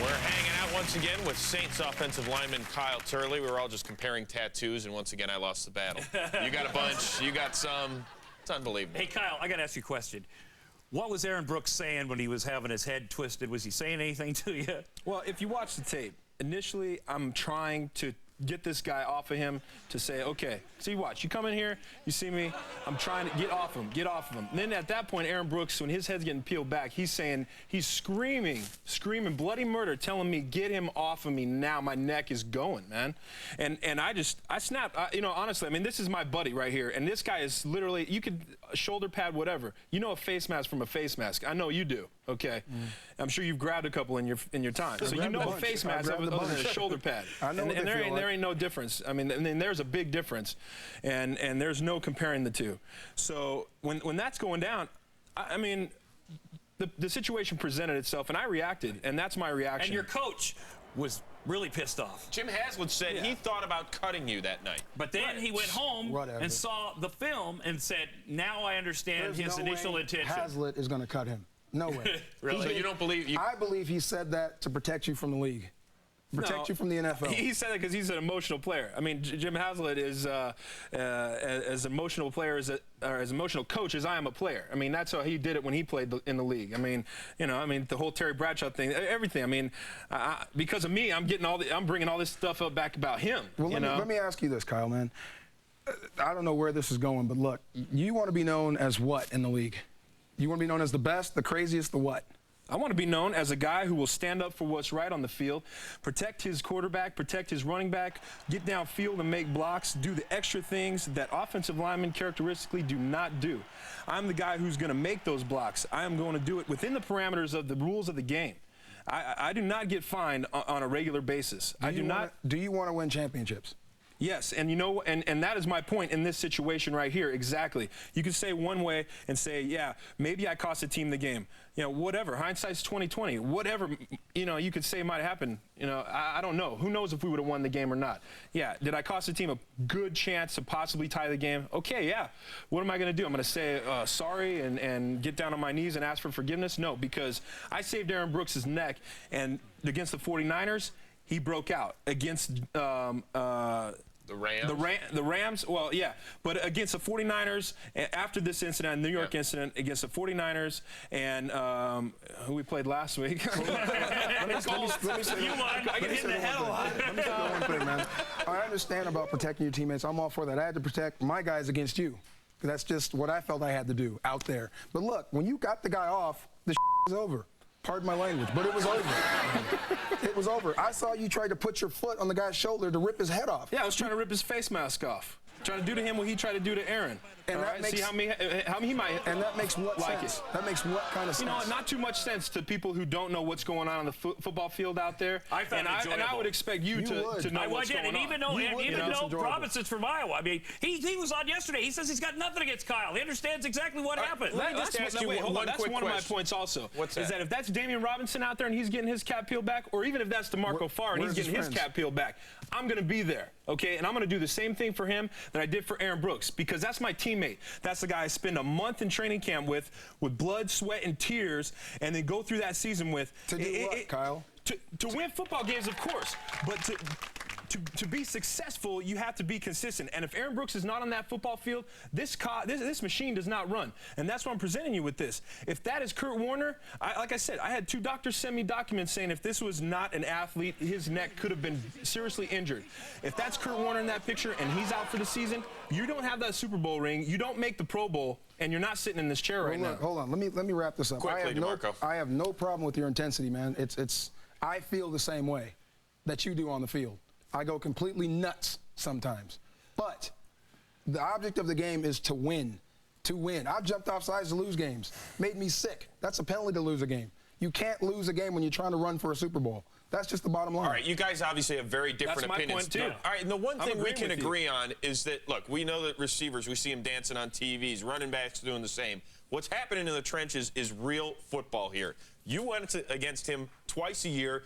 We're hanging out once again with Saints offensive lineman Kyle Turley. We were all just comparing tattoos, and once again, I lost the battle. You got a bunch. You got some. It's unbelievable. Hey, Kyle, I got to ask you a question. What was Aaron Brooks saying when he was having his head twisted? Was he saying anything to you? Well, if you watch the tape, initially I'm trying to get this guy off of him to say, okay, see, watch, you come in here, you see me, I'm trying to get off him, get off of him. And then at that point, Aaron Brooks, when his head's getting peeled back, he's saying, he's screaming bloody murder, telling me, get him off of me now, my neck is going, man. And I snapped, you know, honestly, I mean, this is my buddy right here, and this guy is literally, you could, shoulder pad, whatever. You know a face mask from a face mask. I know you do, okay? I'm sure you've grabbed a couple in your time. So you know a face mask other than a shoulder pad. I know and there ain't no difference. I mean, there's a big difference, and there's no comparing the two. So when that's going down, I mean, the situation presented itself, and I reacted, and that's my reaction. And your coach was really pissed off. Jim Haslett said he thought about cutting you that night. But then he went home and saw the film and said, now I understand his initial intention. Haslett is going to cut him. No way. Really? So you don't believe you? I believe he said that to protect you from the league. Protect you from the NFL. He said it because he's an emotional player. I mean, Jim Haslett is as emotional a player or as emotional coach as I am a player. I mean, that's how he did it when he played in the league. I mean, you know, the whole Terry Bradshaw thing, everything. I mean, because of me, I'm bringing all this stuff up back about him. Well, let me ask you this, Kyle, man. I don't know where this is going, but look, you want to be known as what in the league? You want to be known as the best, the craziest, the what? I want to be known as a guy who will stand up for what's right on the field, protect his quarterback, protect his running back, get downfield and make blocks, do the extra things that offensive linemen characteristically do not do. I'm the guy who's going to make those blocks. I am going to do it within the parameters of the rules of the game. I do not get fined on a regular basis. Do you want to win championships? Yes, and you know, and that is my point in this situation right here, exactly. You can say one way and say, yeah, maybe I cost a team the game. You know, whatever, hindsight's 20/20. Whatever, you know, you could say might happen. You know, I don't know. Who knows if we would have won the game or not? Yeah, did I cost the team a good chance to possibly tie the game? Okay, yeah. What am I going to do? I'm going to say sorry and get down on my knees and ask for forgiveness? No, because I saved Aaron Brooks' neck, and against the 49ers, he broke out. Against the Rams? The Rams, well, yeah. But against the 49ers, after this incident, New York incident, against the 49ers and who we played last week. Let me say I get hit in the head a lot. Let me say one thing, man. I understand about protecting your teammates. I'm all for that. I had to protect my guys against you. That's just what I felt I had to do out there. But look, when you got the guy off, the is over. Pardon my language, but it was over. It was over. I saw you try to put your foot on the guy's shoulder to rip his head off. Yeah, I was trying to rip his face mask off. Trying to do to him what he tried to do to Aaron. And that makes, see how he might. And that makes what like sense? It. That makes what kind of sense? You know, not too much sense to people who don't know what's going on the football field out there. I found it enjoyable. And I would expect you to know what's going on. And even though Robinson's from Iowa, I mean, he was on yesterday. He says he's got nothing against Kyle. He understands exactly what happened. Let me just ask you that's one of my points also. What's that? Is that if that's Damian Robinson out there and he's getting his cap peeled back, or even if that's DeMarco Farr and he's getting his cap peeled back, I'm going to be there, okay? And I'm going to do the same thing for him that I did for Aaron Brooks, because that's my teammate. That's the guy I spend a month in training camp with blood, sweat, and tears, and then go through that season with. To do what, Kyle? To win football games, of course, but to be successful, you have to be consistent. And if Aaron Brooks is not on that football field, this machine does not run. And that's why I'm presenting you with this. If that is Kurt Warner, like I said, I had 2 doctors send me documents saying if this was not an athlete, his neck could have been seriously injured. If that's Kurt Warner in that picture and he's out for the season, you don't have that Super Bowl ring, you don't make the Pro Bowl, and you're not sitting in this chair right now. Hold on, let me wrap this up. Quickly, DeMarco. I have no problem with your intensity, man. I feel the same way that you do on the field. I go completely nuts sometimes. But the object of the game is to win. To win. I've jumped off sides to lose games. Made me sick. That's a penalty to lose a game. You can't lose a game when you're trying to run for a Super Bowl. That's just the bottom line. All right, you guys obviously have very different opinions. That's my point, too. All right, and the one thing we can agree on is that, look, we know that receivers, we see them dancing on TVs, running backs doing the same. What's happening in the trenches is real football here. You went against him twice a year.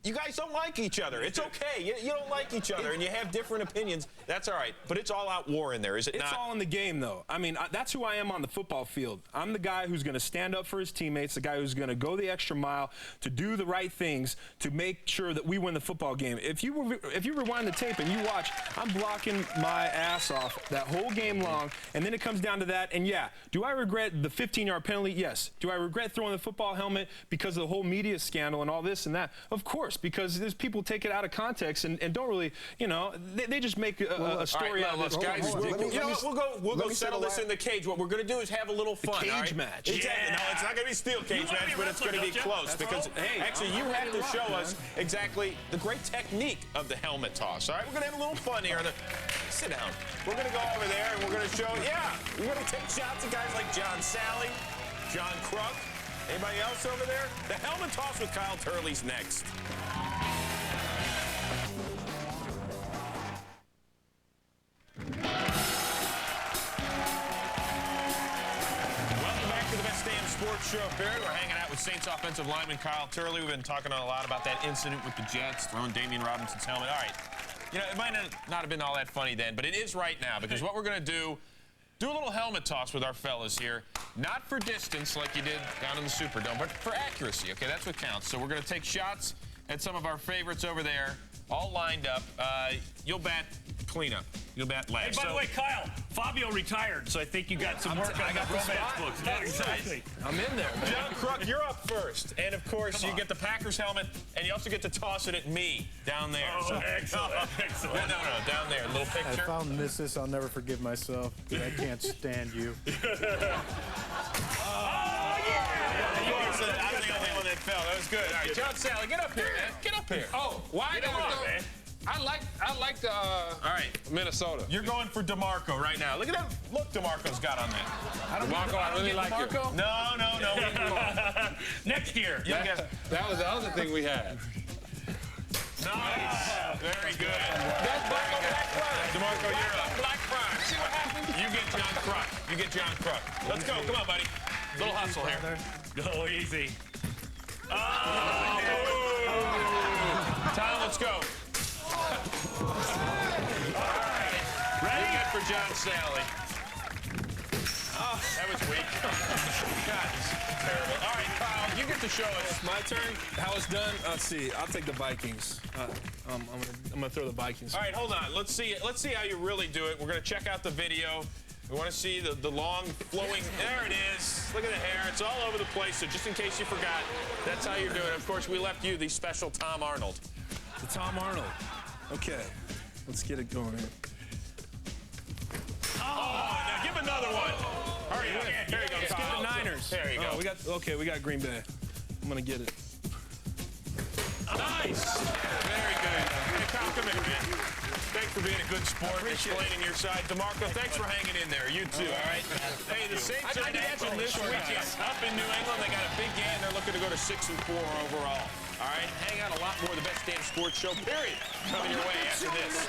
You guys don't like each other. It's okay. You don't like each other, and you have different opinions. That's all right. But it's all-out war in there, is it not? It's all in the game, though. I mean, that's who I am on the football field. I'm the guy who's going to stand up for his teammates, the guy who's going to go the extra mile to do the right things to make sure that we win the football game. If you rewind the tape and you watch, I'm blocking my ass off that whole game long, and then it comes down to that. And, yeah, do I regret the 15-yard penalty? Yes. Do I regret throwing the football helmet because of the whole media scandal and all this and that? Of course. Because there's people take it out of context and don't really, you know, they just make a story out of this. Guys, we'll go settle this in the cage. What we're going to do is have a little fun. The cage match. Exactly. Yeah. No, it's not going to be a steel cage match, but it's going to be close because actually you have to show us exactly the great technique of the helmet toss. All right, we're going to have a little fun here. Sit down. We're going to go over there and we're going to show, we're going to take shots at guys like John Sally, John Kruk. Anybody else over there? The helmet toss with Kyle Turley's next. Welcome back to the Best Damn Sports Show. We're hanging out with Saints offensive lineman Kyle Turley. We've been talking a lot about that incident with the Jets, throwing Damian Robinson's helmet. All right. You know, it might not have been all that funny then, but it is right now because what we're going to do a little helmet toss with our fellas here. Not for distance like you did down in the Superdome, but for accuracy. Okay, that's what counts. So we're going to take shots at some of our favorites over there, all lined up. You'll bat cleanup. You'll bat last. Hey, by the way, Kyle, Fabio retired, so I think you got some work on the romance books. Yeah, exactly. I'm in there, man. John Kruk, you're up first. And, of course, you get the Packers helmet, and you also get to toss it at me down there. Oh, excellent. Excellent. No, down there. A little picture. I found this. I'll never forgive myself. I can't stand you. I think I hit when it fell. That was good. All right, John Sally, get up here, man. Get up here. Oh, why Come on, man. I like the all right, Minnesota. You're going for DeMarco right now. Look at that look DeMarco's got on that. DeMarco, I really like you. No. Next year. That was the other thing we had. Nice. Very good. That's Black Pride. DeMarco, you're up. Black Pride. See what happens? You get John Kruk. Let's go. Come on, buddy. Little hustle here. Go easy. Tyler, let's go. All right. Ready? Good for John Sally. Oh, that was weak. God, this is terrible. All right, Kyle, you get to show us. My turn. How it's done? Let's see. I'll take the Vikings. I'm gonna throw the Vikings. All right, hold on. Let's see how you really do it. We're gonna check out the video. We want to see the long flowing. There it is. Look at the hair. It's all over the place. So just in case you forgot, that's how you're doing it. Of course, we left you the special Tom Arnold. The Tom Arnold. Okay. Let's get it going here. Oh, now give another one. Hurry up. There you go. Let's get the Niners. There you go. We got Green Bay. I'm gonna get it. Nice. Very good. Hey, Kyle, come here, man. Thanks for being a good sport, explaining your side. DeMarco, thanks for hanging in there. You too, all right? Hey, the Saints are in action this weekend up in New England. They got a big game. They're looking to go to 6-4 overall. All right? Hang on, a lot more of the Best Damn Sports Show, period, coming your way after this.